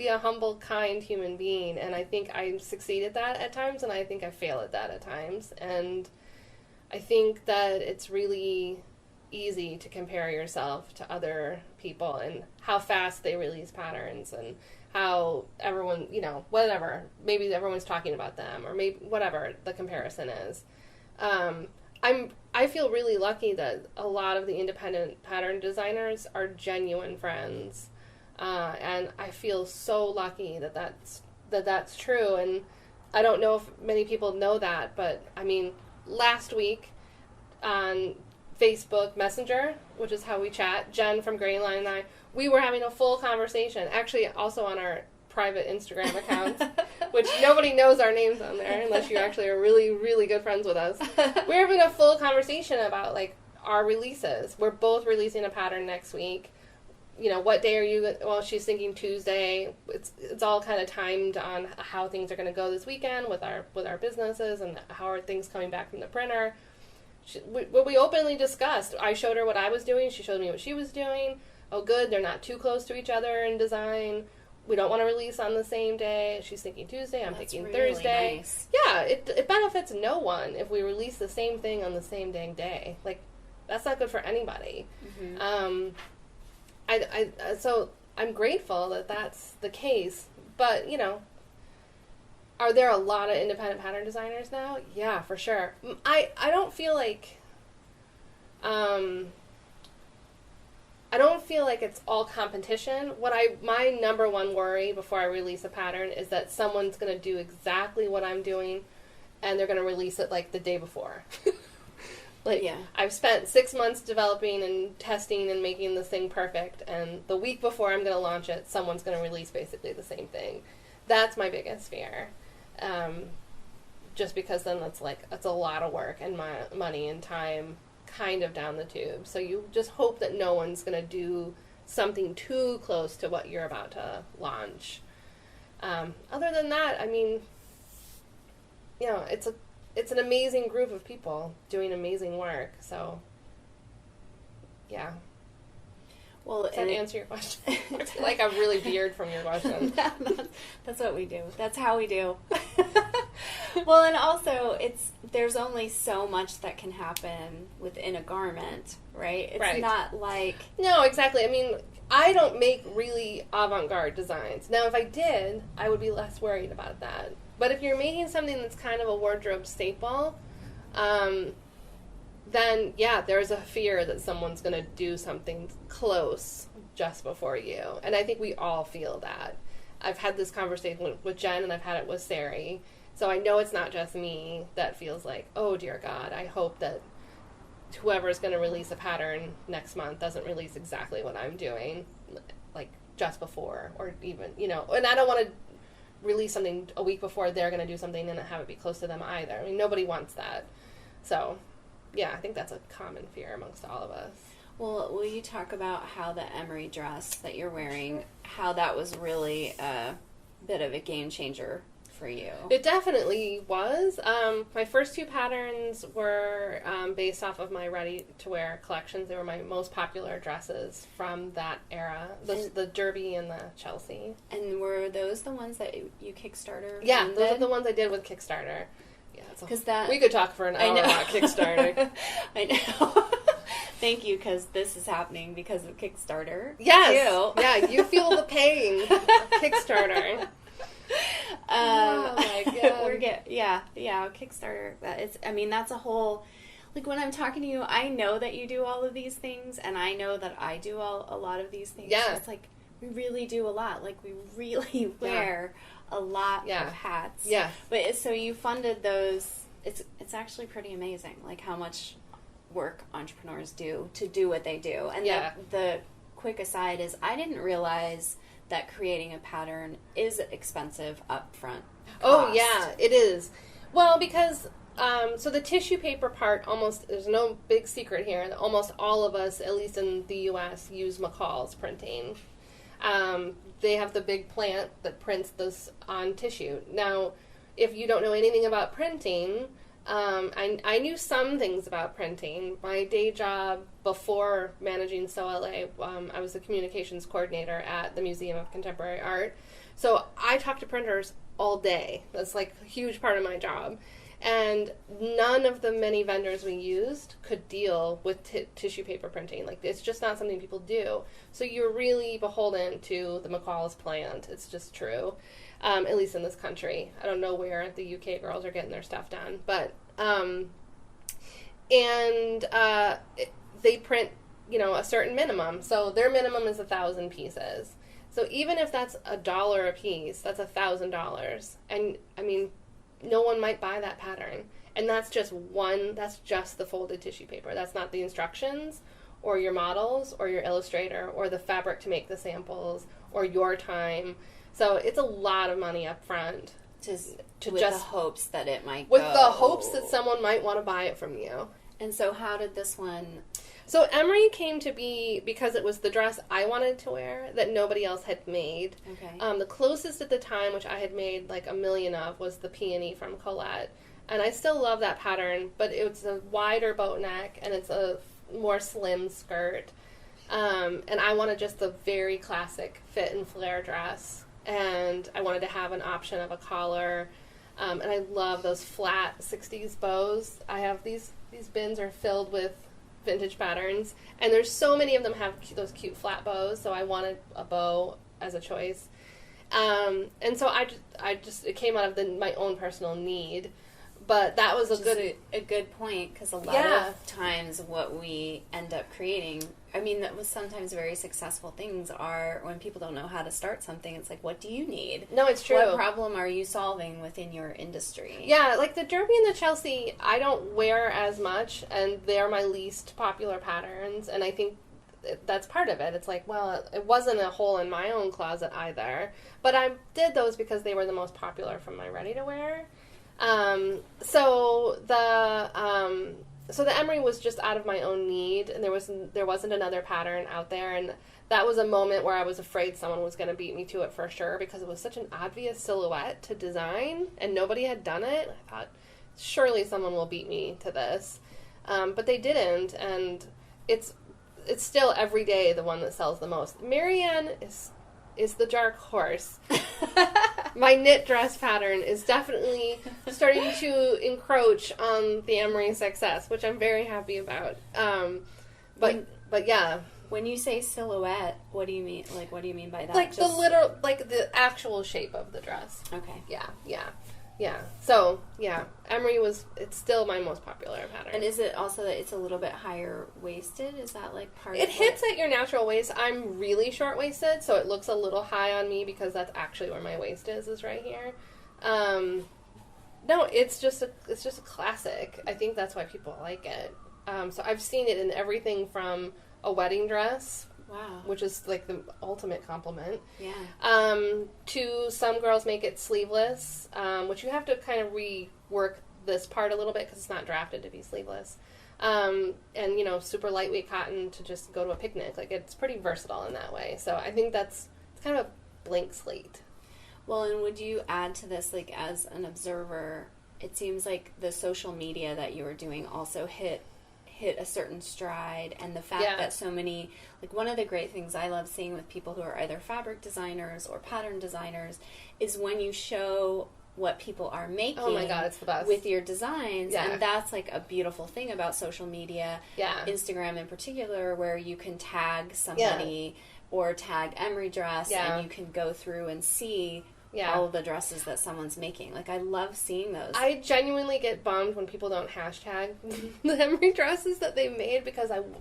a humble, kind human being, and I think I succeed at that at times, and I think I fail at that at times. And I think that it's really easy to compare yourself to other people and how fast they release patterns, and how everyone, whatever, maybe everyone's talking about them, or maybe whatever the comparison is. I feel really lucky that a lot of the independent pattern designers are genuine friends, and I feel so lucky that that's true. And I don't know if many people know that, but I mean, last week on Facebook Messenger, which is how we chat, Jen from Grainline and I, we were having a full conversation, actually also on our private Instagram accounts, which nobody knows our names on there unless you actually are really, really good friends with us. We were having a full conversation about our releases. We're both releasing a pattern next week. You know, what day are you? Well, she's thinking Tuesday. It's all kind of timed on how things are going to go this weekend with our businesses and how are things coming back from the printer. We openly discussed. I showed her what I was doing. She showed me what she was doing. Oh, good. They're not too close to each other in design. We don't want to release on the same day. She's thinking Tuesday. I'm thinking really Thursday. Nice. Yeah, it benefits no one if we release the same thing on the same dang day. Like, that's not good for anybody. Mm-hmm. So I'm grateful that that's the case, but, you know, are there a lot of independent pattern designers now? Yeah, for sure. I don't feel like, I don't feel like it's all competition. My number one worry before I release a pattern is that someone's going to do exactly what I'm doing and they're going to release it like the day before. Like, yeah. I've spent 6 months developing and testing and making this thing perfect, and the week before I'm going to launch it, someone's going to release basically the same thing. That's my biggest fear. Just because then that's a lot of work and money and time kind of down the tube. So you just hope that no one's going to do something too close to what you're about to launch. Other than that, I mean, you know, it's an amazing group of people doing amazing work. So, yeah. Well, does that answer your question? I feel like I'm really veered from your question. That's what we do. That's how we do. Well, and also, there's only so much that can happen within a garment, right? It's not like... No, exactly. I mean, I don't make really avant-garde designs. Now, if I did, I would be less worried about that. But if you're making something that's kind of a wardrobe staple, then, yeah, there's a fear that someone's going to do something close just before you. And I think we all feel that. I've had this conversation with Jen, and I've had it with Sari. So I know it's not just me that feels like, oh, dear God, I hope that whoever's going to release a pattern next month doesn't release exactly what I'm doing, like, just before, or even, you know. And I don't want to release something a week before they're going to do something and have it be close to them either. I mean, nobody wants that. So, yeah, I think that's a common fear amongst all of us. Well, will you talk about how the Emory dress that you're wearing, how that was really a bit of a game changer for you? It definitely was. My first two patterns were based off of my ready-to-wear collections. They were my most popular dresses from that era, the Derby and the Chelsea. And were those the ones that you Kickstarter? Yeah, those are the ones I did with Kickstarter. Yeah, we could talk for an hour about Kickstarter. I know. Thank you, because this is happening because of Kickstarter. Yes. Yeah, you feel the pain of Kickstarter. Oh my God. Kickstarter. That's a whole, like, when I'm talking to you, I know that you do all of these things, and I know that I do a lot of these things. Yeah. So it's like, we really do a lot. Like, we really wear a lot of hats. Yeah. But so you funded those. It's actually pretty amazing, like, how much work entrepreneurs do to do what they do. And the quick aside is, I didn't realize that creating a pattern is expensive upfront cost. Oh, yeah, it is. Well, because, so the tissue paper part, there's no big secret here. Almost all of us, at least in the U.S., use McCall's printing. They have the big plant that prints this on tissue. Now, if you don't know anything about printing, I knew some things about printing. My day job before managing Sew LA, I was the communications coordinator at the Museum of Contemporary Art. So I talked to printers all day. That's like a huge part of my job. And none of the many vendors we used could deal with tissue paper printing. Like, it's just not something people do. So you're really beholden to the McCall's plant. It's just true. At least in this country. I don't know where the UK girls are getting their stuff done. But, they print, a certain minimum. So their minimum is 1,000 pieces. So even if that's $1 a piece, that's $1,000. And, I mean, no one might buy that pattern. And that's just the folded tissue paper. That's not the instructions or your models or your illustrator or the fabric to make the samples or your time. So it's a lot of money up front. With the hopes that it might With the hopes that someone might want to buy it from you. And so how did this one So Emory came to be because it was the dress I wanted to wear that nobody else had made. Okay. The closest at the time, which I had made like a million of, was the Peony from Colette. And I still love that pattern, but it's a wider boat neck and it's a more slim skirt. And I wanted just the very classic fit and flare dress. And I wanted to have an option of a collar. And I love those flat 60s bows. I have these bins are filled with vintage patterns, and there's so many of them have those cute flat bows, so I wanted a bow as a choice. And so I just it came out of my own personal need. But that was a good point, because a lot of times what we end up creating, I mean, that was sometimes very successful things are when people don't know how to start something, it's like, what do you need? No, it's true. What problem are you solving within your industry? Yeah, like the Derby and the Chelsea, I don't wear as much, and they're my least popular patterns, and I think that's part of it. It's like, well, it wasn't a hole in my own closet either, but I did those because they were the most popular from my ready-to-wear. So the Emory was just out of my own need, and there wasn't another pattern out there, and that was a moment where I was afraid someone was going to beat me to it for sure, because it was such an obvious silhouette to design, and nobody had done it. I thought, surely someone will beat me to this, but they didn't, and it's still every day the one that sells the most. Marianne is the dark horse. My knit dress pattern is definitely starting to encroach on the Emory success, which I'm very happy about. But yeah. When you say silhouette, what do you mean? Like, what do you mean by that? Like the actual shape of the dress. Okay. Yeah. So, yeah, Emory it's still my most popular pattern. And is it also that it's a little bit higher waisted? Is that like part of it? It hits at your natural waist. I'm really short waisted, so it looks a little high on me because that's actually where my waist is right here. No, it's just a classic. I think that's why people like it. So I've seen it in everything from a wedding dress. Wow. Which is like the ultimate compliment. Yeah. To some girls make it sleeveless, which you have to kind of rework this part a little bit because it's not drafted to be sleeveless. And, super lightweight cotton to just go to a picnic. Like, it's pretty versatile in that way. So I think it's kind of a blank slate. Well, and would you add to this, like, as an observer, it seems like the social media that you were doing also hit a certain stride, and the fact that so many, like, one of the great things I love seeing with people who are either fabric designers or pattern designers is when you show what people are making. Oh my God, it's the best. With your designs. Yeah. And that's like a beautiful thing about social media, Instagram in particular, where you can tag somebody or tag Emory Dress and you can go through and see all of the dresses that someone's making. Like, I love seeing those. I genuinely get bummed when people don't hashtag the Emory dresses that they made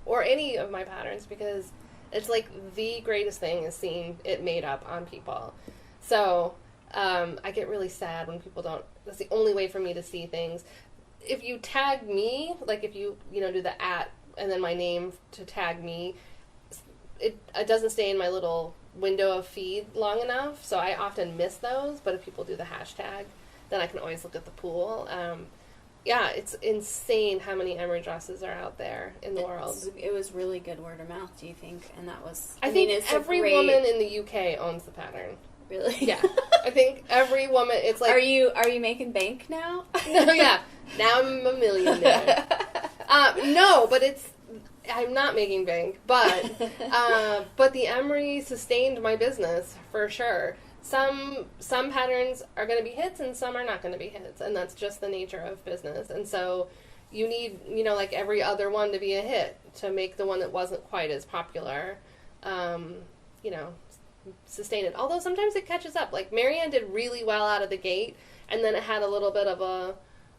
or any of my patterns, because it's like the greatest thing is seeing it made up on people. So I get really sad when people don't. That's the only way for me to see things. If you tag me, like if you do the @ and then my name to tag me, it doesn't stay in my little window of feed long enough, so I often miss those. But if people do the hashtag, then I can always look at the pool. It's insane how many Emory dresses are out there in the world. It was really good word of mouth, do you think? And that was... I think every woman in the UK owns the pattern. Really? Yeah. I think every woman, it's like... Are you making bank now? No, yeah. Now I'm a millionaire. No, but I'm not making bank, but the Emory sustained my business for sure. Some patterns are going to be hits and some are not going to be hits, and that's just the nature of business. And so you need, like every other one to be a hit to make the one that wasn't quite as popular, sustain it. Although sometimes it catches up. Like Marianne did really well out of the gate, and then it had a little bit of a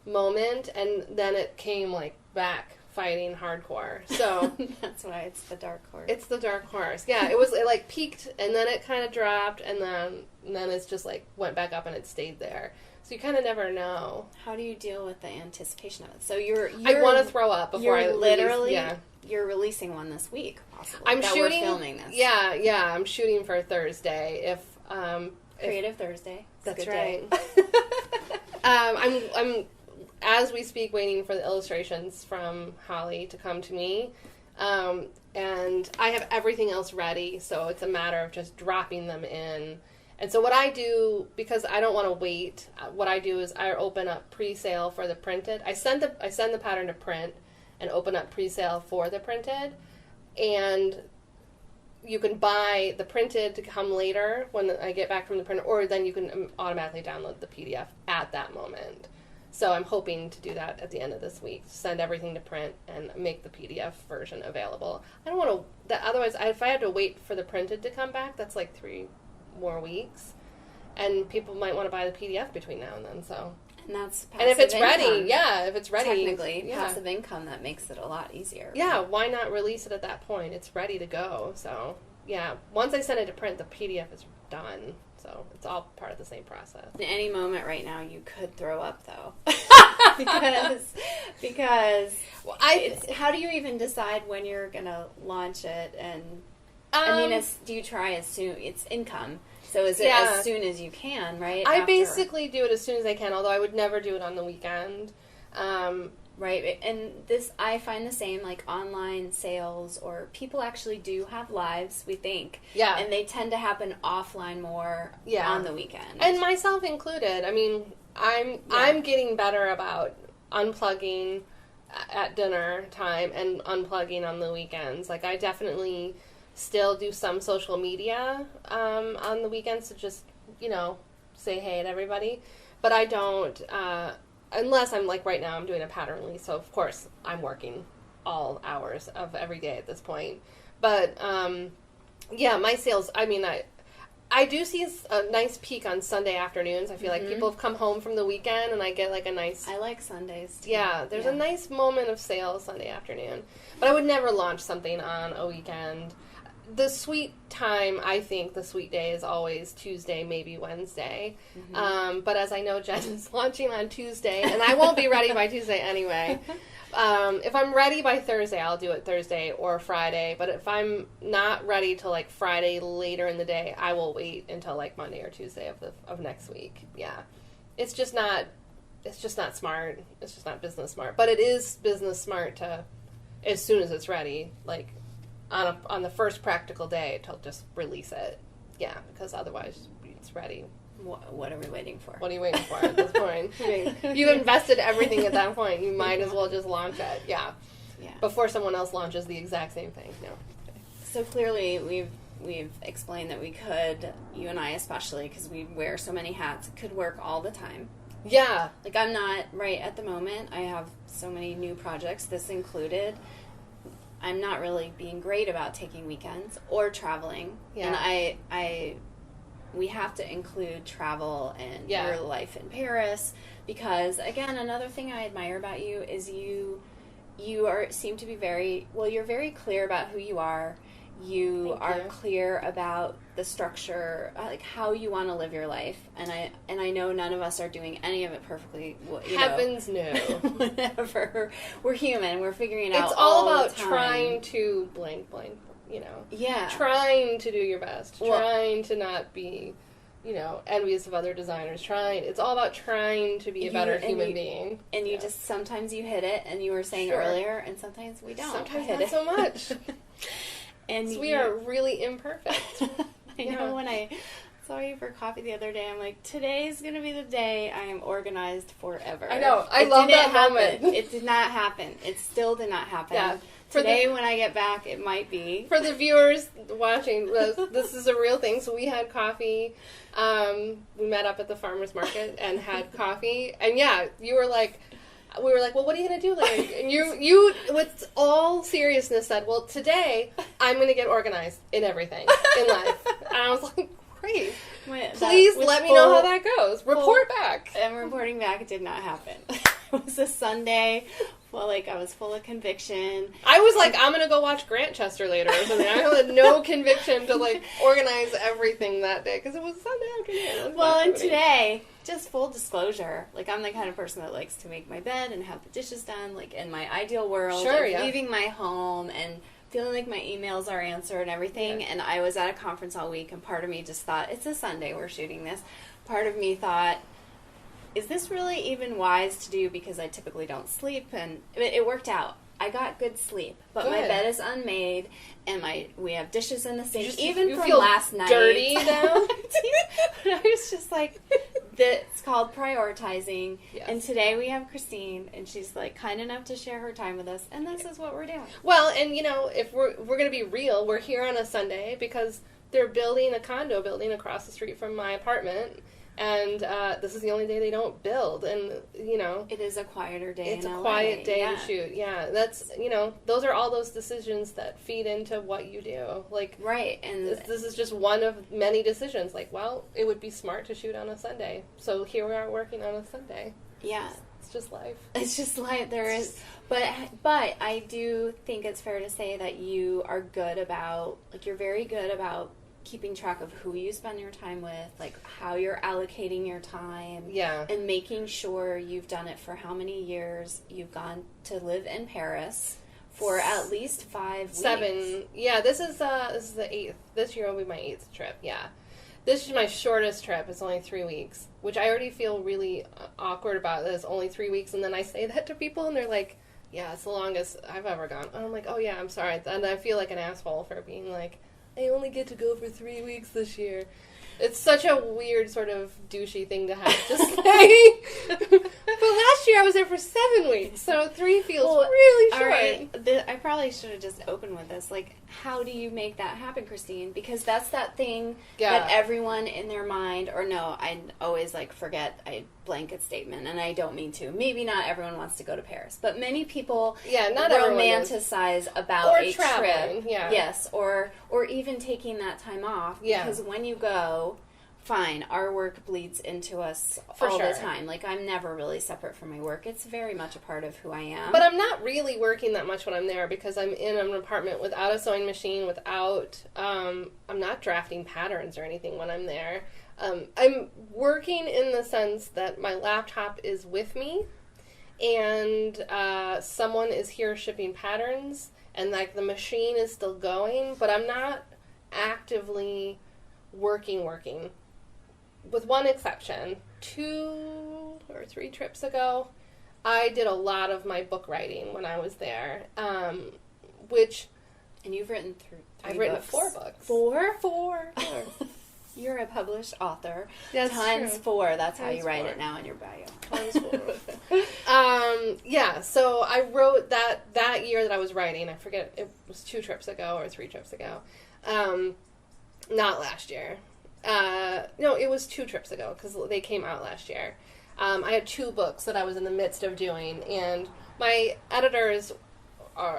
moment, and then it came like back fighting hardcore. So that's why it's the dark horse. It's the dark horse. Yeah, it like peaked and then it kind of dropped and then it's just like went back up and it stayed there. So you kind of never know. How do you deal with the anticipation of it? So I want to throw up before I literally you're releasing one this week, possibly. We're filming this. Yeah, I'm shooting for Thursday. Creative Thursday. That's right. I'm as we speak, waiting for the illustrations from Holly to come to me. And I have everything else ready, so it's a matter of just dropping them in. And so what I do, because I don't want to wait, what I do is I open up pre-sale for the printed. I send the pattern to print and open up pre-sale for the printed. And you can buy the printed to come later when I get back from the printer, or then you can automatically download the PDF at that moment. So I'm hoping to do that at the end of this week. Send everything to print and make the PDF version available. I don't want to, otherwise, if I had to wait for the printed to come back, that's like 3 more weeks. And people might want to buy the PDF between now and then, so. And that's passive and if it's income. ready, if it's ready. Technically, passive income, that makes it a lot easier. Yeah, why not release it at that point? It's ready to go, so. Yeah, once I send it to print, the PDF is done. So it's all part of the same process. In any moment right now, you could throw up, though. because well, how do you even decide when you're going to launch it? And I mean, do you try as soon? It's income. So is it as soon as you can, right? I basically do it as soon as I can, although I would never do it on the weekend. Right, and I find the same, like online sales, or people actually do have lives, we think. Yeah. And they tend to happen offline more on the weekend. And myself included. I mean, I'm getting better about unplugging at dinner time and unplugging on the weekends. Like, I definitely still do some social media on the weekends to just, say hey to everybody. But I don't... unless I'm like right now, I'm doing a pattern release, so of course I'm working all hours of every day at this point. But my sales. I mean, I do see a nice peak on Sunday afternoons. I feel like people have come home from the weekend, and I get like a nice. I like Sundays too. Yeah, there's a nice moment of sales Sunday afternoon, but I would never launch something on a weekend. The sweet time, I think, the sweet day is always Tuesday, maybe Wednesday. But as I know, Jen is launching on Tuesday, and I won't be ready by Tuesday anyway. If I'm ready by Thursday, I'll do it Thursday or Friday. But if I'm not ready till like Friday later in the day, I will wait until like Monday or Tuesday of next week. Yeah, it's just not smart. It's just not business smart. But it is business smart to, as soon as it's ready, like. On the first practical day to just release it. Yeah, because otherwise it's ready. What are we waiting for? What are you waiting for at this point? You've invested everything at that point. You might as well just launch it. Yeah. Before someone else launches the exact same thing. No. So clearly we've explained that we could, you and I especially, because we wear so many hats, could work all the time. Yeah. Like, I'm not right at the moment. I have so many new projects, this included. I'm not really being great about taking weekends or traveling. Yeah. And we have to include travel and your life in Paris, because again, another thing I admire about you is you seem to be you're very clear about who you are. You are clear about the structure, like how you want to live your life, and I know none of us are doing any of it perfectly. Heavens no. Whenever we're human, we're figuring it out. It's all about trying to blank, Yeah. Trying to do your best. Trying to not be, envious of other designers. It's all about trying to be a better human being. And you just, sometimes you hit it, and you were saying earlier, and sometimes we don't. Sometimes not so much. And we are really imperfect. I know when I saw you for coffee the other day, I'm like, today's going to be the day I am organized forever. I know. I love that moment. It did not happen. It still did not happen. Yeah. Today, when I get back, it might be. For the viewers watching, this is a real thing. So we had coffee. We met up at the farmer's market and had coffee. And you were like... We were like, well, what are you going to do later? And you, with all seriousness, said, well, today I'm going to get organized in everything in life. And I was like, great. Please let me know how that goes. Report back. And reporting back, it did not happen. It was a Sunday. Well, I was full of conviction. I was like, I'm going to go watch Grantchester later or something. I had no conviction to, organize everything that day because it was Sunday afternoon. Well, and today, just full disclosure, I'm the kind of person that likes to make my bed and have the dishes done, in my ideal world. Leaving my home and feeling like my emails are answered and everything. Yeah. And I was at a conference all week, and part of me just thought, it's a Sunday, we're shooting this. Part of me thought, is this really even wise to do, because I typically don't sleep? And it worked out. I got good sleep, but good. My bed is unmade, and we have dishes in the sink, even you from feel last night. Dirty now. I was just like, it's called prioritizing. Yes. And today we have Christine, and she's like kind enough to share her time with us, and this is what we're doing. Well, and if we're going to be real, we're here on a Sunday because they're building a condo building across the street from my apartment. And this is the only day they don't build, and it is a quieter day. It's a quiet day to shoot. Yeah, that's those are all those decisions that feed into what you do. Like right, and this is just one of many decisions. Like, well, it would be smart to shoot on a Sunday, so here we are working on a Sunday. Yeah, it's just life. It's just life. There is, but I do think it's fair to say that you are good about you're very good about keeping track of who you spend your time with, like how you're allocating your time, and making sure you've done it for how many years. You've gone to live in Paris for at least 5 weeks. 7. Yeah, this is the 8th. This year will be my 8th trip. Yeah, this is my shortest trip. It's only 3 weeks, which I already feel really awkward about. That it's only 3 weeks, and then I say that to people, and they're like, "Yeah, it's the longest I've ever gone." And I'm like, "Oh yeah, I'm sorry," and I feel like an asshole for being like, I only get to go for 3 weeks this year. It's such a weird sort of douchey thing to have to say. But last year I was there for 7 weeks, so 3 feels really short. All right. I probably should have just opened with this. Like, how do you make that happen, Christine? Because that's that thing that everyone in their mind, or no, I always forget a blanket statement, and I don't mean to. Maybe not everyone wants to go to Paris, but many people romanticize about a traveling, trip. Yes, or even taking that time off. Because when you go, fine, our work bleeds into us all the time. Like, I'm never really separate from my work. It's very much a part of who I am. But I'm not really working that much when I'm there because I'm in an apartment without a sewing machine, I'm not drafting patterns or anything when I'm there. I'm working in the sense that my laptop is with me and someone is here shipping patterns and the machine is still going, but I'm not actively working. With one exception, 2 or 3 trips ago, I did a lot of my book writing when I was there, And you've written 3 I've books. written 4 books. 4? 4. You're a published author. That's times true. 4. That's how Times you write 4. it now in your bio. Times 4. So I wrote that year that I was writing. I forget, it was 2 trips ago or 3 trips ago. Not last year. No, it was 2 trips ago because they came out last year. I had 2 books that I was in the midst of doing, and my editors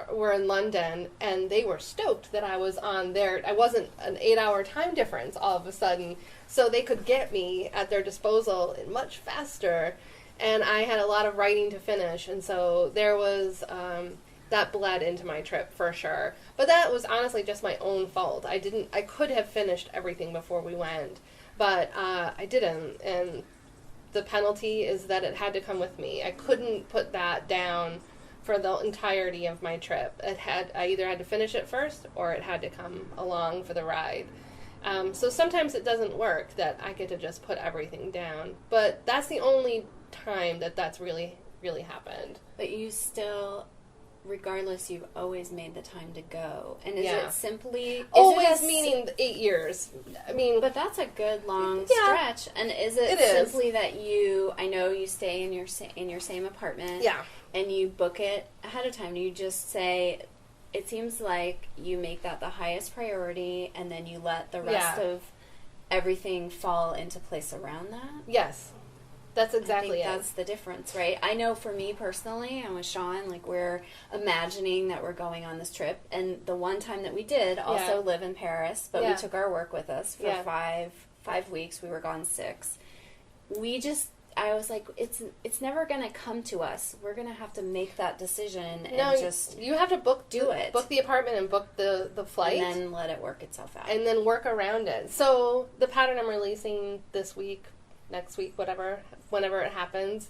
were in London, and they were stoked that I was on there. I wasn't an 8-hour time difference all of a sudden, so they could get me at their disposal much faster, and I had a lot of writing to finish, and so there was that bled into my trip for sure. But that was honestly just my own fault. I could have finished everything before we went, but I didn't, and the penalty is that it had to come with me. I couldn't put that down for the entirety of my trip. I either had to finish it first or it had to come along for the ride. So sometimes it doesn't work that I get to just put everything down, but that's the only time that's really, really happened. But you still, regardless, you've always made the time to go. And is it simply... Always meaning 8 years. I mean... But that's a good long stretch. And is it simply that I know you stay in your same apartment. Yeah. And you book it ahead of time. You just say, it seems like you make that the highest priority, and then you let the rest of everything fall into place around that? Yes. That's exactly it. That's the difference, right? I know for me personally, and with Sean, we're imagining that we're going on this trip, and the one time that we did also live in Paris, but we took our work with us for 5 weeks. We were gone 6. I was like, it's never going to come to us. We're going to have to make that decision and you have to book the apartment and book the flight. And then let it work itself out. And then work around it. So the pattern I'm releasing this week, next week, whenever it happens,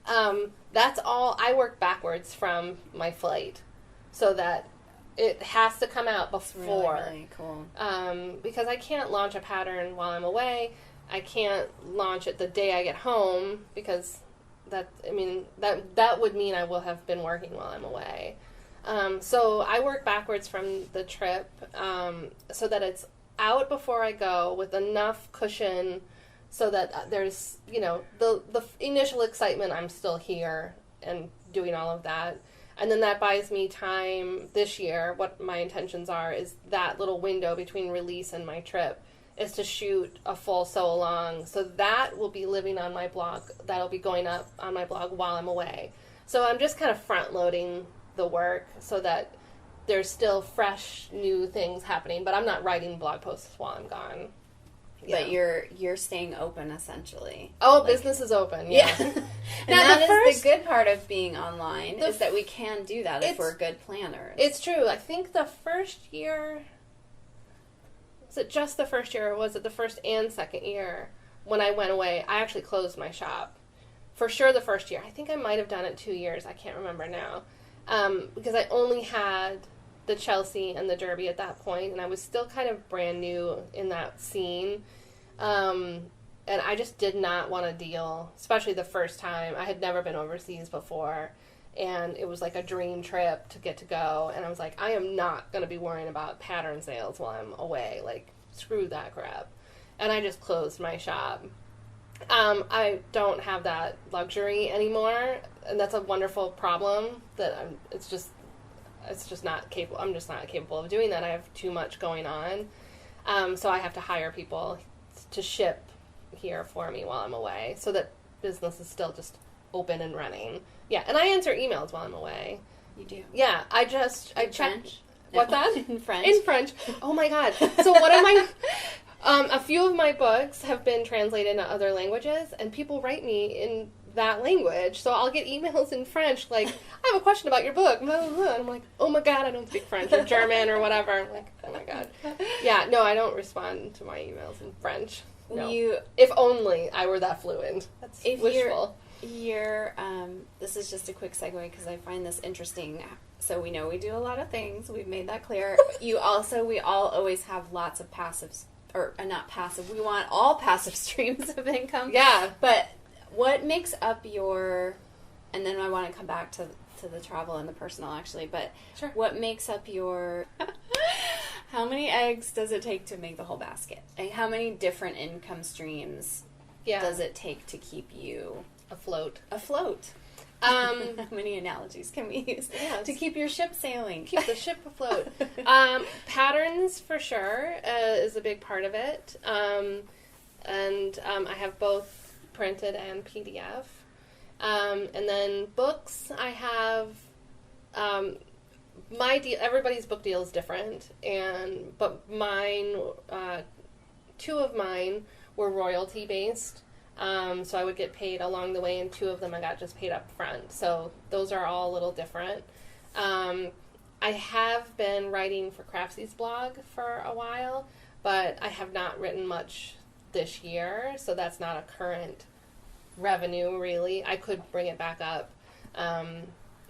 that's all. I work backwards from my flight so that it has to come out before. That's really, really cool. Because I can't launch a pattern while I'm away. I can't launch it the day I get home because that would mean I will have been working while I'm away. So I work backwards from the trip so that it's out before I go with enough cushion so that there's, the initial excitement, I'm still here and doing all of that. And then that buys me time this year. What my intentions are is that little window between release and my trip is to shoot a full sew-along. So that will be living on my blog. That'll be going up on my blog while I'm away. So I'm just kind of front-loading the work so that there's still fresh, new things happening. But I'm not writing blog posts while I'm gone. Yeah. But you're staying open, essentially. Oh, business is open, yeah. And that is the good part of being online, is that we can do that if we're good planners. It's true. I think the first year... Was it just the first year, or was it the first and second year when I went away? I actually closed my shop. For sure the first year. I think I might have done it 2 years. I can't remember now. Because I only had the Chelsea and the Derby at that point, and I was still kind of brand new in that scene. And I just did not want to deal, especially the first time. I had never been overseas before, and it was like a dream trip to get to go. And I was like, I am not going to be worrying about pattern sales while I'm away. Like, screw that crap. And I just closed my shop. I don't have that luxury anymore, and that's a wonderful problem that it's just not capable. I'm just not capable of doing that. I have too much going on. So I have to hire people to ship here for me while I'm away so that business is still just open and running. Yeah, and I answer emails while I'm away. You do? Yeah, I check. French? What's that? In French? In French. Oh my God. So one of my... a few of my books have been translated into other languages, and people write me in that language. So I'll get emails in French, like, I have a question about your book, blah, blah, blah. And I'm like, oh my God, I don't speak French, or German, or whatever. I'm like, oh my God. Yeah, no, I don't respond to my emails in French. No. If only I were that fluent. That's wishful. This is just a quick segue because I find this interesting. So we know we do a lot of things. We've made that clear. We all always have lots of passives, or not passive. We want all passive streams of income. Yeah. But what makes up and then I want to come back to the travel and the personal actually, but sure. What makes up how many eggs does it take to make the whole basket? Like, how many different income streams does it take to keep you afloat? How many analogies can we use to keep your ship sailing? Keep the ship afloat. Patterns, for sure, is a big part of it. And I have both printed and PDF. And then books, I have... my deal, everybody's book deal is different, but mine, 2 of mine were royalty based, so I would get paid along the way, and 2 of them I got just paid up front. So those are all a little different. I have been writing for Craftsy's blog for a while, but I have not written much this year, so that's not a current revenue really. I could bring it back up.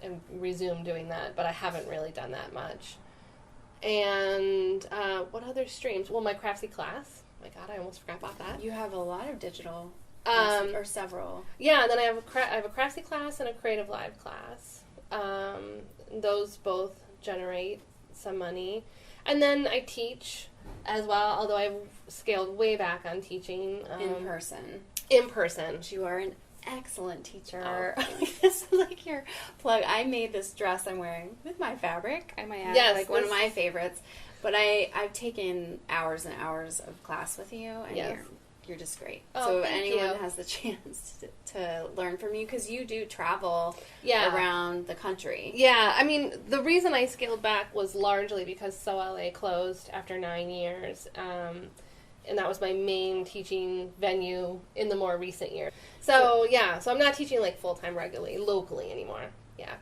And resume doing that, but I haven't really done that much. And what other streams? Well, my Craftsy class. My God, I almost forgot about that. You have a lot of digital, or several. Yeah, and then I have a Craftsy class and a Creative Live class. Those both generate some money. And then I teach as well, although I've scaled way back on teaching. In person. You are an excellent teacher. Oh. This is like your plug. I made this dress I'm wearing with my fabric, I might add, one of my favorites. But I've taken hours and hours of class with you, and you're just great. Oh, so if anyone has the chance to learn from you, because you do travel around the country. Yeah, I mean, the reason I scaled back was largely because Sew LA closed after 9 years. And that was my main teaching venue in the more recent years. So I'm not teaching like full-time regularly, locally anymore. Yeah.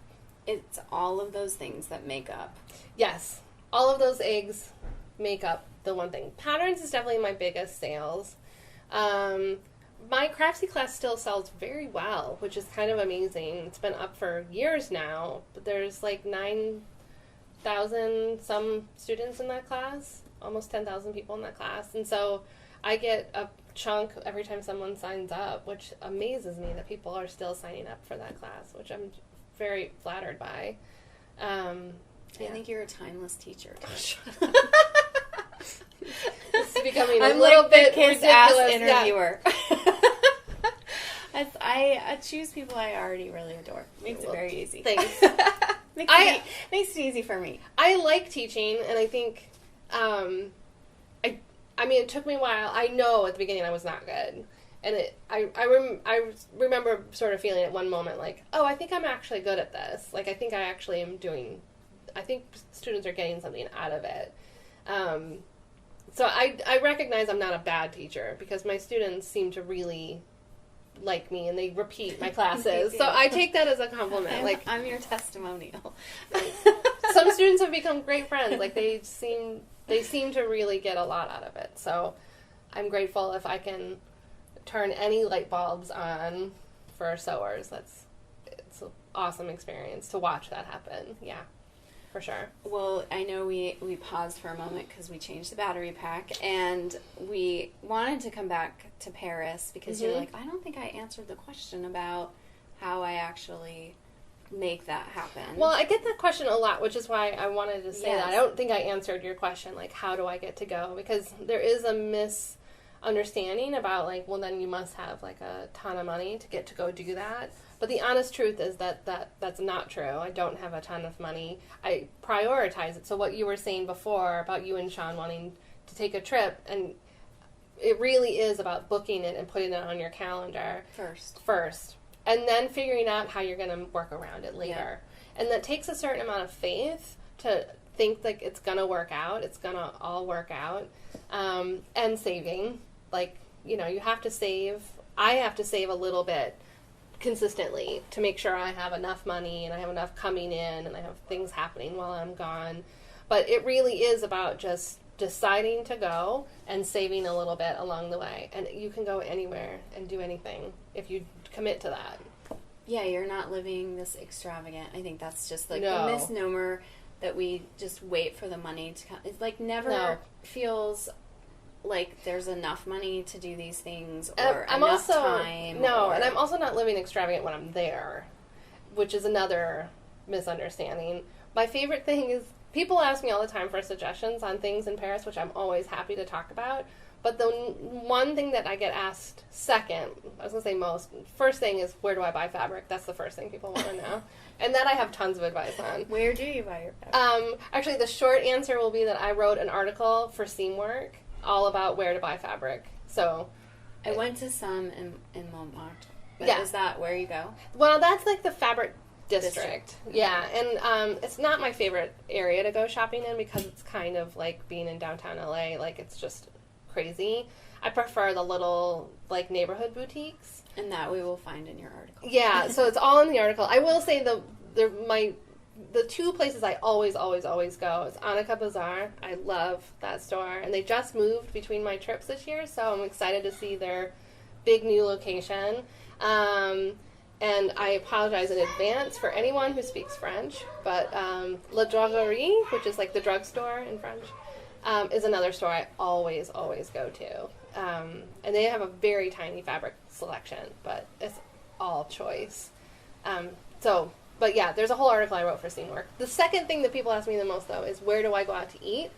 It's all of those things that make up. Yes. All of those eggs make up the one thing. Patterns is definitely my biggest sales. My Craftsy class still sells very well, which is kind of amazing. It's been up for years now, but there's like 9,000 some students in that class. Almost 10,000 people in that class, and so I get a chunk every time someone signs up, which amazes me that people are still signing up for that class, which I'm very flattered by. I think you're a timeless teacher. It's becoming a I'm little like bit the kids' ridiculous. ass interviewer. I choose people I already really adore. Makes it very easy. Thanks. Makes it easy for me. I like teaching, and I think, I mean, it took me a while. I know at the beginning I was not good. And I remember sort of feeling at one moment like, oh, I think I'm actually good at this. Like, I think I actually am I think students are getting something out of it. So I recognize I'm not a bad teacher because my students seem to really like me and they repeat my classes. So I take that as a compliment. I'm your testimonial. Some students have become great friends. Like, they seem to really get a lot out of it. So I'm grateful if I can turn any light bulbs on for sewers. It's an awesome experience to watch that happen. Yeah, for sure. Well, I know we paused for a moment because we changed the battery pack, and we wanted to come back to Paris because you're like, I don't think I answered the question about how I actually make that happen. Well, I get that question a lot, which is why I wanted to say that. I don't think I answered your question, like, how do I get to go? Because there is a misunderstanding about, like, well, then you must have, like, a ton of money to get to go do that. But the honest truth is that's not true. I don't have a ton of money. I prioritize it. So what you were saying before about you and Sean wanting to take a trip, and it really is about booking it and putting it on your calendar first. And then figuring out how you're going to work around it later. Yeah. And that takes a certain amount of faith to think like it's going to work out. It's going to all work out. And saving. Like, you know, you have to save. I have to save a little bit consistently to make sure I have enough money and I have enough coming in and I have things happening while I'm gone. But it really is about just deciding to go and saving a little bit along the way. And you can go anywhere and do anything if you commit to that. Yeah, you're not living this extravagant. I think that's just like the misnomer that we just wait for the money to come. It's like never feels like there's enough money to do these things or enough time. No, and I'm also not living extravagant when I'm there, which is another misunderstanding. My favorite thing is people ask me all the time for suggestions on things in Paris, which I'm always happy to talk about. But the one thing that I get asked second, I was going to say most, first thing is where do I buy fabric? That's the first thing people want to know. And that I have tons of advice on. Where do you buy your fabric? Actually, the short answer will be that I wrote an article for Seamwork all about where to buy fabric. So I went to some in Montmartre. But is that where you go? Well, that's like the fabric district. Yeah, and it's not my favorite area to go shopping in because it's kind of like being in downtown LA. Like, it's just crazy. I prefer the little, like, neighborhood boutiques. And that we will find in your article. Yeah, so it's all in the article. I will say the two places I always go is Annika Bazaar. I love that store. And they just moved between my trips this year, so I'm excited to see their big new location. And I apologize in advance for anyone who speaks French, but La Droguerie, which is like the drugstore in French, is another store I always go to. And they have a very tiny fabric selection, but it's all choice. But yeah, there's a whole article I wrote for Seamwork. The second thing that people ask me the most, though, is where do I go out to eat?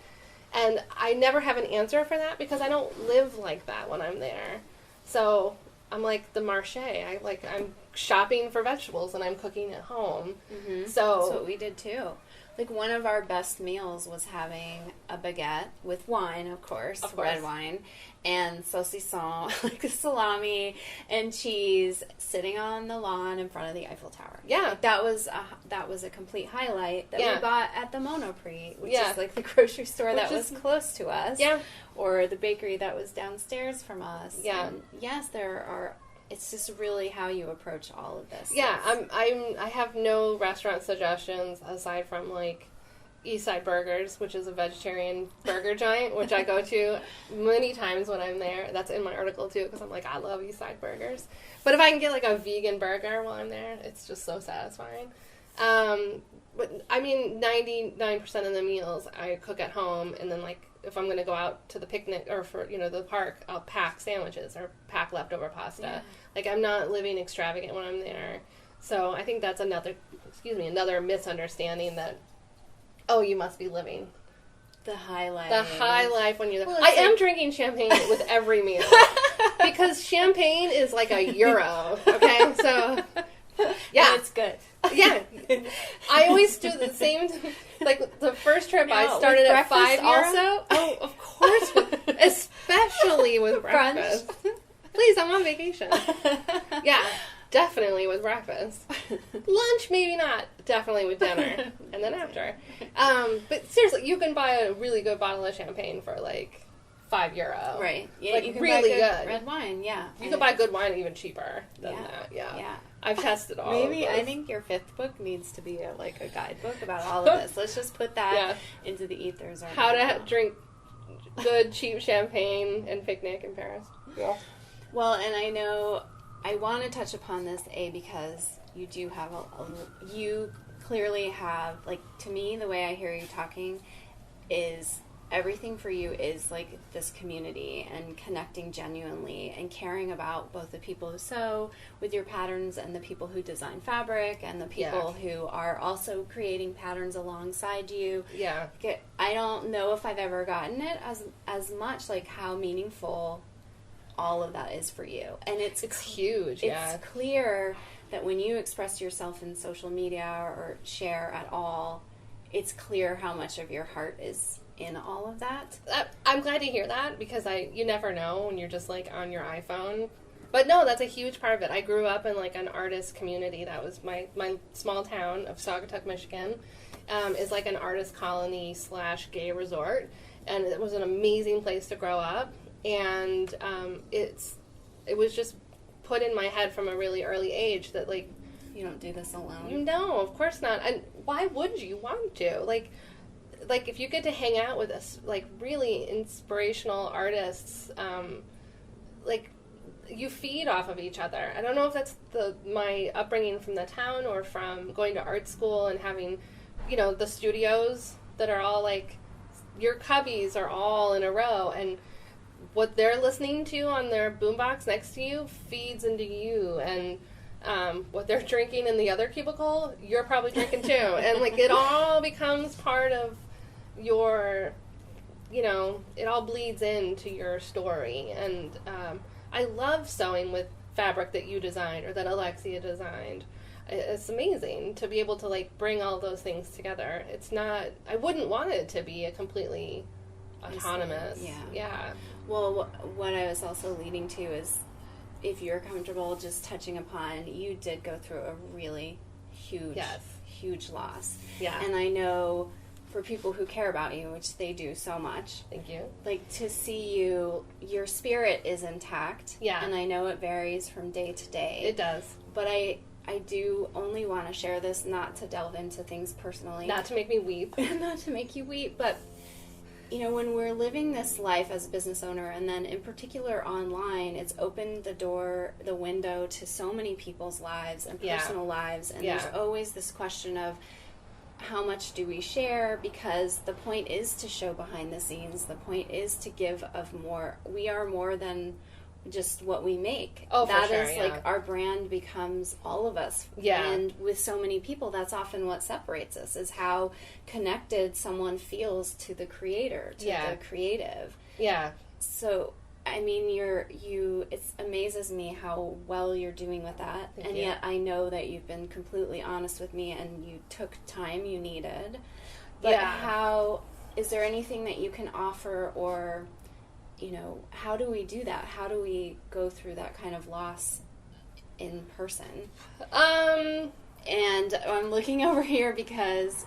And I never have an answer for that because I don't live like that when I'm there. So I'm like the marché. I'm shopping for vegetables and I'm cooking at home. Mm-hmm. So that's what we did too. Like, one of our best meals was having a baguette with wine, of course, red wine, and saucisson, like the salami and cheese, sitting on the lawn in front of the Eiffel Tower. Yeah, like, that was a complete highlight that we got at the Monoprix, which is like the grocery store that was close to us. Yeah, or the bakery that was downstairs from us. Yeah, and yes, there are. It's just really how you approach all of this. Yeah, I have no restaurant suggestions aside from like Eastside Burgers, which is a vegetarian burger joint, which I go to many times when I'm there. That's in my article too, because I'm like, I love Eastside Burgers. But if I can get like a vegan burger while I'm there, it's just so satisfying. But I mean, 99% of the meals I cook at home, and then like if I'm going to go out to the picnic or for, the park, I'll pack sandwiches or pack leftover pasta. Yeah. Like, I'm not living extravagant when I'm there. So I think that's another misunderstanding that, oh, you must be living the high life. The high life when you're there. Well, I am drinking champagne with every meal. Because champagne is like €1, okay? So, yeah. And it's good. Yeah. I always do the same, like the first trip I started at €5. Also? Oh, of course. Especially with breakfast. Please, I'm on vacation. Yeah. Definitely with breakfast. Lunch, maybe not. Definitely with dinner. And then after. But seriously, you can buy a really good bottle of champagne for like €5. Right. Yeah, like you can really buy good red wine, yeah. You can buy good wine even cheaper than that. Yeah. I've tested all Maybe of those. I think your 5th book needs to be a guidebook about all of this. Let's just put that into the ethers. How to drink good, cheap champagne and picnic in Paris. Yeah. Well, and I know I want to touch upon this, because you do have you clearly have, like, to me, the way I hear you talking is everything for you is like this community and connecting genuinely and caring about both the people who sew with your patterns and the people who design fabric and the people who are also creating patterns alongside you. Yeah. I don't know if I've ever gotten it as much, like, how meaningful all of that is for you. And it's huge. It's clear that when you express yourself in social media or share at all, it's clear how much of your heart is in all of that. I'm glad to hear that, because you never know when you're just like on your iPhone. But no, that's a huge part of it. I grew up in like an artist community. That was my small town of Saugatuck, Michigan, is like an artist colony / gay resort, and it was an amazing place to grow up. And it was just put in my head from a really early age that, like, you don't do this alone. No, of course not. And why would you want to? Like if you get to hang out with us, like, really inspirational artists, like, you feed off of each other. I don't know if that's my upbringing from the town or from going to art school and having, the studios that are all like, your cubbies are all in a row, and what they're listening to on their boombox next to you feeds into you, and what they're drinking in the other cubicle, you're probably drinking too. And, like, it all becomes part of your, it all bleeds into your story. And I love sewing with fabric that you designed or that Alexia designed. It's amazing to be able to, like, bring all those things together. It's not, I wouldn't want it to be a completely autonomous. Yeah. Well, what I was also leading to is, if you're comfortable just touching upon, you did go through a really huge loss. Yeah. And I know for people who care about you, which they do so much. Thank you. Like, to see your spirit is intact. Yeah. And I know it varies from day to day. It does. But I do only want to share this, not to delve into things personally. Not to make me weep. Not to make you weep, but when we're living this life as a business owner, and then in particular online, it's opened the window to so many people's lives and personal lives, and there's always this question of how much do we share, because the point is to show behind the scenes. The point is to give of more. We are more than just what we make. Oh, for sure, That is like our brand becomes all of us. Yeah. And with so many people, that's often what separates us, is how connected someone feels to the creator, to the creative. Yeah. So, I mean, it amazes me how well you're doing with that. Thank you. Yet I know that you've been completely honest with me and you took time you needed. But is there anything that you can offer, or how do we do that? How do we go through that kind of loss in person? And I'm looking over here because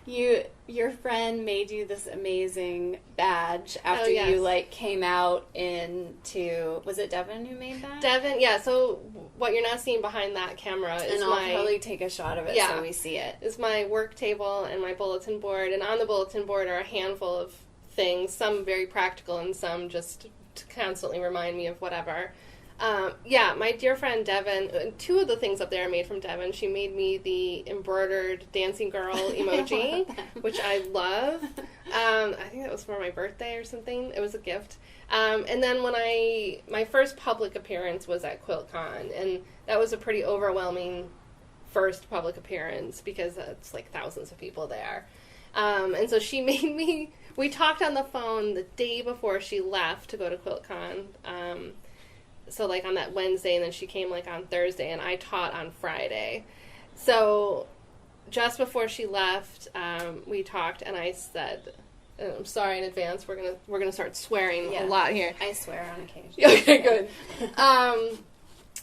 your friend made you this amazing badge after you came out into, was it Devin who made that? Devin, yeah. So what you're not seeing behind that camera is I'll probably take a shot of it so we see it. Is my work table and my bulletin board, and on the bulletin board are a handful of things, some very practical and some just to constantly remind me of whatever. My dear friend Devin, two of the things up there I made from Devin. She made me the embroidered dancing girl emoji, which I love. I think that was for my birthday or something. It was a gift. And then my first public appearance was at QuiltCon, and that was a pretty overwhelming first public appearance because it's like thousands of people there. And so she made me, we talked on the phone the day before she left to go to QuiltCon. So, like, on that Wednesday, and then she came, like, on Thursday, and I taught on Friday. So, just before she left, we talked, and I said, I'm sorry in advance, we're gonna start swearing a lot here. I swear on occasion. Okay, good.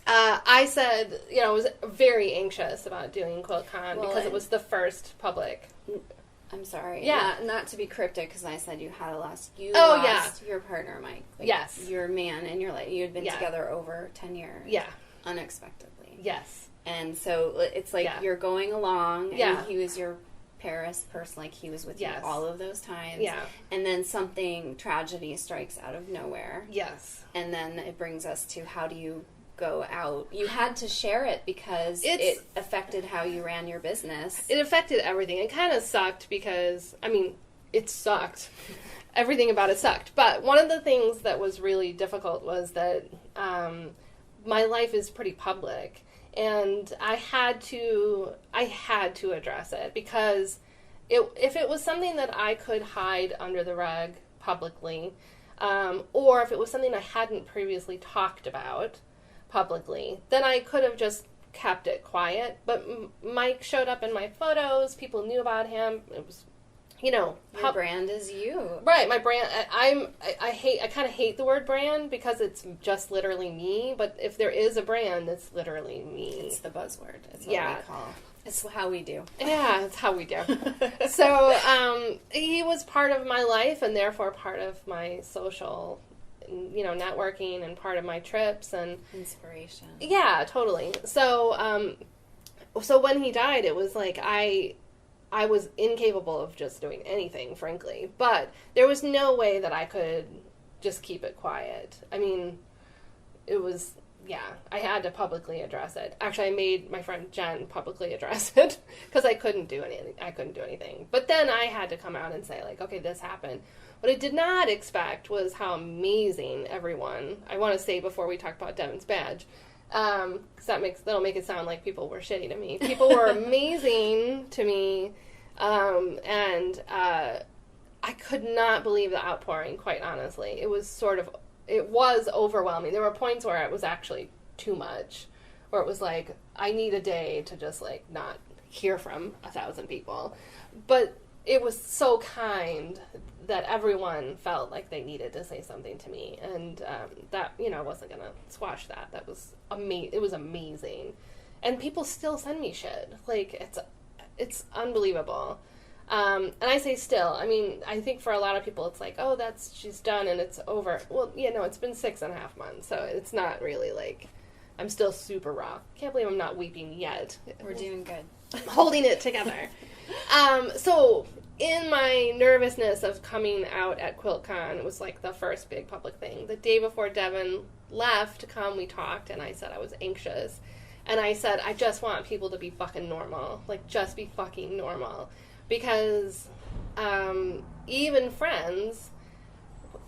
I said, I was very anxious about doing QuiltCon because it was the first public. I'm sorry. Yeah. Not to be cryptic, because I said you had lost your partner, Mike. Like, yes. Your man in your life. You had been together over 10 years. Yeah. Unexpectedly. Yes. And so it's like you're going along, and he was your Paris person, like he was with you all of those times. Yeah. And then tragedy strikes out of nowhere. Yes. And then it brings us to, how do you go out? You had to share it because it affected how you ran your business. It affected everything. It kind of sucked because, it sucked. Everything about it sucked. But one of the things that was really difficult was that my life is pretty public, and I had to address it because if it was something that I could hide under the rug publicly, or if it was something I hadn't previously talked about publicly, then I could have just kept it quiet. But Mike showed up in my photos. People knew about him. It was, your brand is you. Right, my brand. I kind of hate the word brand because it's just literally me. But if there is a brand, it's literally me. It's the buzzword. It's what we call. It's how we do. Yeah, it's how we do. So he was part of my life, and therefore part of my social, networking, and part of my trips and inspiration. Yeah, totally. So, so when he died, it was like I was incapable of just doing anything, frankly. But there was no way that I could just keep it quiet. It was, I had to publicly address it. Actually, I made my friend Jen publicly address it because I couldn't do anything. But then I had to come out and say, like, okay, this happened. What I did not expect was how amazing everyone, I want to say before we talk about Devin's badge, because that'll make it sound like people were shitty to me. People were amazing to me, and I could not believe the outpouring, quite honestly. It was overwhelming. There were points where it was actually too much, where it was like, I need a day to just, like, not hear from 1,000 people. But it was so kind that everyone felt like they needed to say something to me, and that, wasn't gonna squash that. That was it was amazing, and people still send me shit. Like, it's unbelievable. And I say still. I think for a lot of people, it's like, oh, she's done and it's over. Well, no, it's been 6.5 months, so it's not really like I'm still super raw. Can't believe I'm not weeping yet. We're doing good. I'm holding it together. So in my nervousness of coming out at QuiltCon, it was like the first big public thing. The day before Devin left to come, we talked, and I said I was anxious. And I said, I just want people to be fucking normal. Like, just be fucking normal. Because even friends,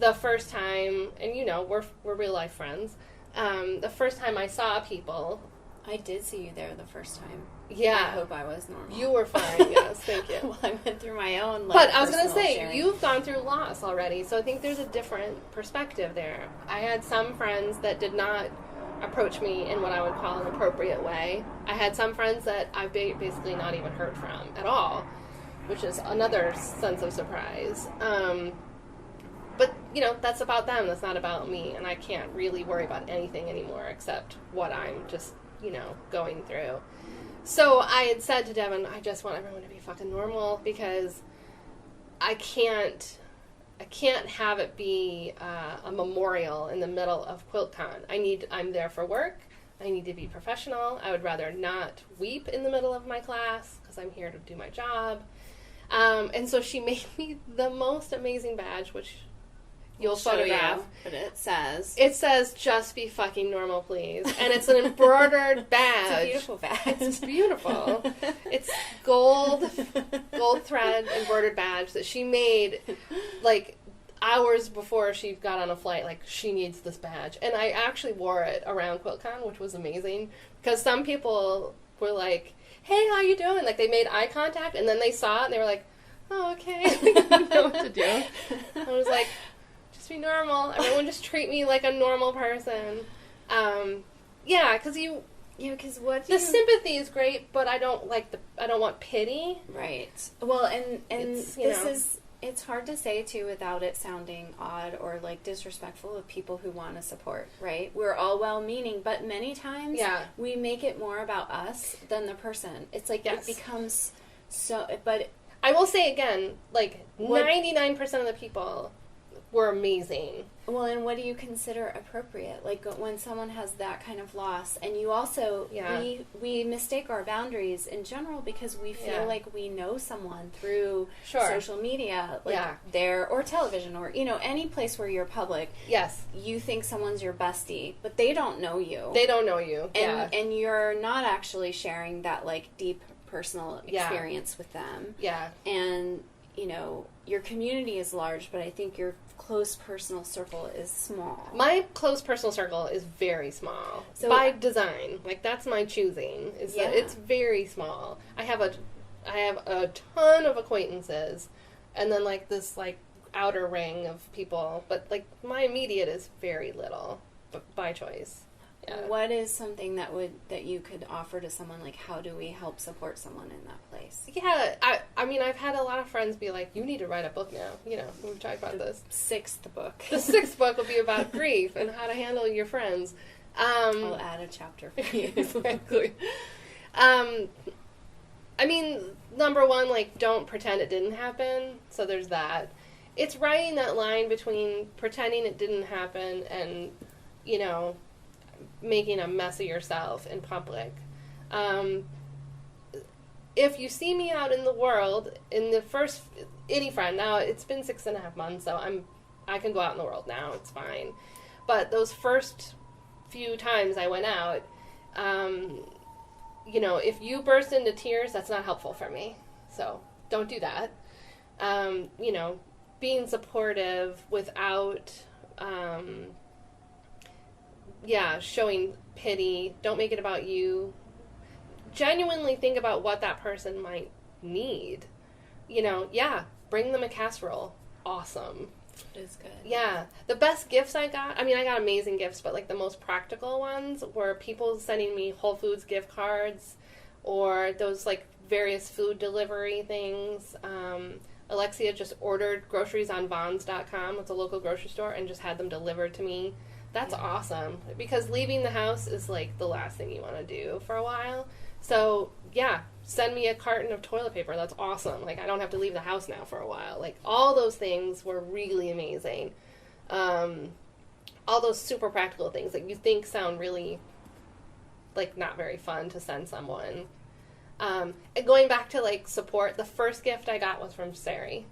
the first time, and we're real life friends, the first time I saw people. I did see you there the first time. Yeah. I hope I was normal. You were fine, yes, thank you. Well, I went through my own, But I was going to say, sharing. You've gone through loss already, so I think there's a different perspective there. I had some friends that did not approach me in what I would call an appropriate way. I had some friends that I've basically not even heard from at all, which is another sense of surprise. But, that's about them. That's not about me, and I can't really worry about anything anymore except what I'm just, going through. So I had said to Devin, I just want everyone to be fucking normal because I can't have it be a memorial in the middle of QuiltCon. I'm there for work. I need to be professional. I would rather not weep in the middle of my class because I'm here to do my job. And so she made me the most amazing badge, which You'll photograph. But it says, just be fucking normal, please. And it's an embroidered badge. It's a beautiful badge. It's beautiful. It's gold thread embroidered badge that she made, like, hours before she got on a flight. Like, she needs this badge. And I actually wore it around QuiltCon, which was amazing. Because some people were like, hey, how you doing? Like, they made eye contact, and then they saw it, and they were like, oh, okay. I didn't know what to do. I was like, just be normal. Everyone just treat me like a normal person. Yeah, because the sympathy is great, but I don't want pity. Right. Well, and it's hard to say, too, without it sounding odd or, like, disrespectful of people who want to support, right? We're all well-meaning, but many times we make it more about us than the person. It's like it becomes so... But I will say again, like, 99% of the people were amazing. Well, and what do you consider appropriate? Like, when someone has that kind of loss, and you also, we mistake our boundaries in general because we feel like we know someone through social media, like or television, or, any place where you're public. Yes. You think someone's your bestie, but they don't know you. They don't know you. And you're not actually sharing that, like, deep personal experience with them. Yeah. And, your community is large, but I think your close personal circle is small. My close personal circle is very small. So, by design. Like, that's my choosing. That it's very small. I have a ton of acquaintances, and then, like, this, like, outer ring of people, but, like, my immediate is very little, but by choice. Yeah. What is something that you could offer to someone? Like, how do we help support someone in that place? Yeah, I mean, I've had a lot of friends be like, you need to write a book now. We've talked about this. Sixth book. The sixth book will be about grief and how to handle your friends. I'll add a chapter for you. Exactly. I mean, number one, like, don't pretend it didn't happen. So there's that. It's writing that line between pretending it didn't happen and, making a mess of yourself in public. If you see me out in the world, any friend, now it's been 6.5 months, so I can go out in the world now, it's fine. But those first few times I went out, if you burst into tears, that's not helpful for me. So don't do that. Being supportive without, showing pity. Don't make it about you. Genuinely think about what that person might need. Bring them a casserole. Awesome. It is good. Yeah. The best gifts I got amazing gifts, but, like, the most practical ones were people sending me Whole Foods gift cards or those, like, various food delivery things. Alexia just ordered groceries on Vons.com. It's a local grocery store, and just had them delivered to me. That's awesome, because leaving the house is, like, the last thing you want to do for a while. So, send me a carton of toilet paper. That's awesome. Like, I don't have to leave the house now for a while. Like, all those things were really amazing. All those super practical things that you think sound really, like, not very fun to send someone. And going back to, like, support, the first gift I got was from Sari.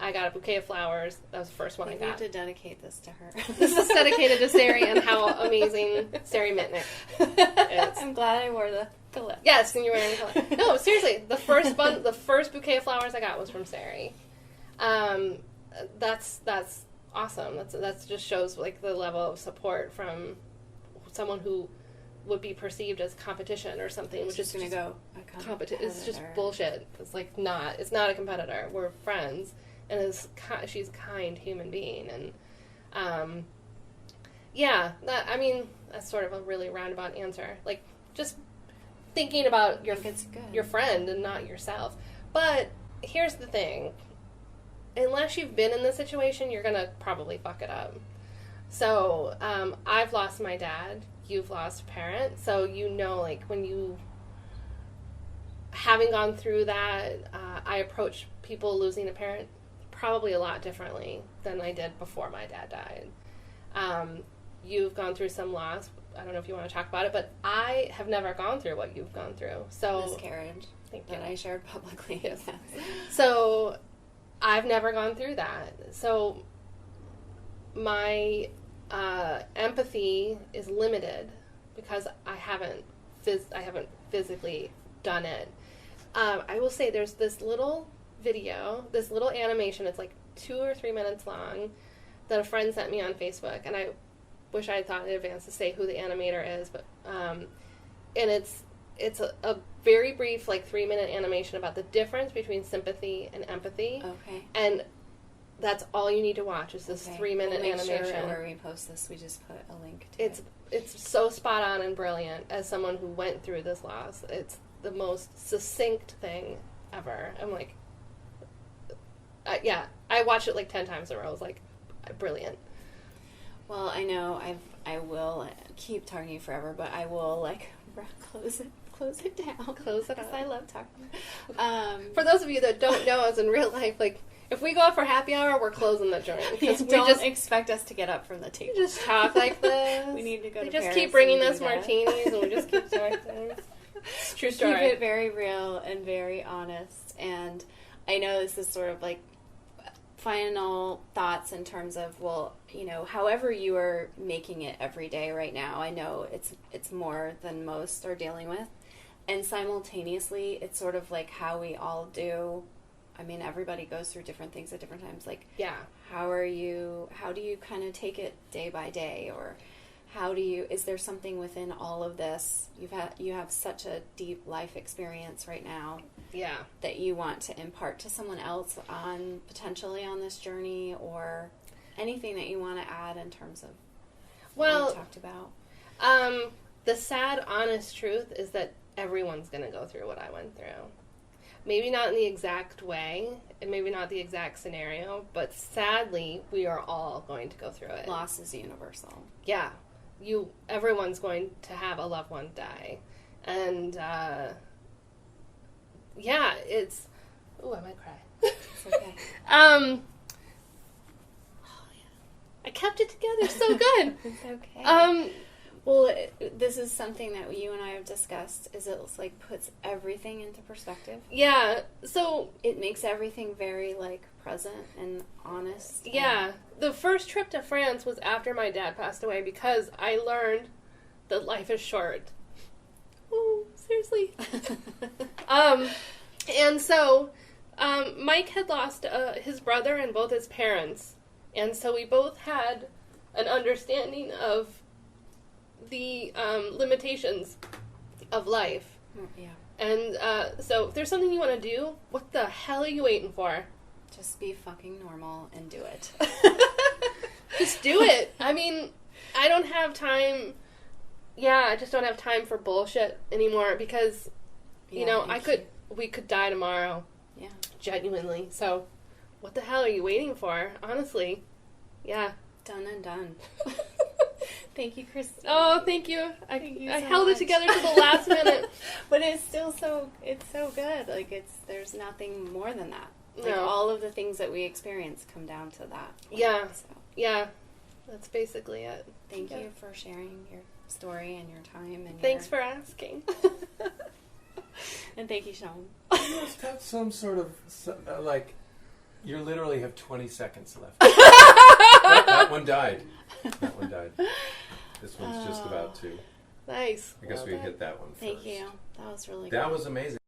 I got a bouquet of flowers. That was the first one I got. You need to dedicate this to her. This is dedicated to Sari and how amazing Sari Mitnick is. I'm glad I wore the color. Yes, and you're wearing the color. No, seriously, the first bouquet of flowers I got was from Sari. That's awesome. That just shows, like, the level of support from someone who would be perceived as competition or something, which is going to go competition. It's just bullshit. It's like it's not a competitor. We're friends, and she's a kind human being, and that's sort of a really roundabout answer. Like, just thinking about your friend and not yourself. But here's the thing: unless you've been in this situation, you're gonna probably fuck it up. So I've lost my dad. You've lost a parent, so like, when you, having gone through that, I approach people losing a parent probably a lot differently than I did before my dad died. You've gone through some loss. I don't know if you want to talk about it, but I have never gone through what you've gone through. So miscarriage. Thank you. That I shared publicly. Yes. So I've never gone through that. So my empathy is limited because I haven't physically done it. I will say there's this little video, this little animation. It's like 2 or 3 minutes long that a friend sent me on Facebook, and I wish I had thought in advance to say who the animator is, but and it's a very brief, like 3-minute animation about the difference between sympathy and empathy. Okay. And that's all you need to watch is this 3-minute animation. Sure where we post this, we just put a link to it. It's so spot on and brilliant. As someone who went through this loss, it's the most succinct thing ever. I'm like, I watched it like 10 times in a row. I was like, brilliant. Well, I know I will keep talking to you forever, but I will like close it down. Close it up. I love talking. For those of you that don't know us in real life, like, if we go out for happy hour, we're closing the joint. Because don't expect us to get up from the table. We just talk like this. We need to go to Paris. We just keep Paris bringing us martinis, and we just keep talking. True story. Keep it very real and very honest. And I know this is sort of like final thoughts in terms of, well, you know, however you are making it every day right now, I know it's more than most are dealing with. And simultaneously, it's sort of like how we all do. I mean, everybody goes through different things at different times. Like, yeah, how do you kind of take it day by day, or is there something within all of this? You have such a deep life experience right now. Yeah. That you want to impart to someone else potentially on this journey, or anything that you want to add in terms of what we talked about. The sad, honest truth is that everyone's going to go through what I went through. Maybe not in the exact way, and maybe not the exact scenario, but sadly, we are all going to go through it. Loss is universal. Yeah. Everyone's going to have a loved one die. And, yeah, it's... Ooh, I might cry. It's okay. Oh, yeah. I kept it together so good. It's okay. Well, this is something that you and I have discussed, is it's like puts everything into perspective. Yeah, so... It makes everything very, like, present and honest. Yeah. The first trip to France was after my dad passed away because I learned that life is short. Oh, seriously. And so, Mike had lost his brother and both his parents. And so we both had an understanding of the limitations of life. Yeah. And so if there's something you want to do, what the hell are you waiting for? Just be fucking normal and do it. Just do it. I mean, I don't have time. Yeah, I just don't have time for bullshit anymore because, you know, we could die tomorrow. Yeah. Genuinely. So, what the hell are you waiting for? Honestly. Yeah. Done and done. Thank you, Christine. Oh, thank you. I so held much. it together to the last minute. But it's still so good. Like, there's nothing more than that. Like, all of the things that we experience come down to that point. Yeah. So. Yeah. That's basically it. Thank you for sharing your story and your time. And thanks for asking. And thank you, Sean. You must have some sort of, like, you literally have 20 seconds left. That one died. This one's just about to. Nice. I guess we hit that one first. Thank you. That was really good. That was amazing.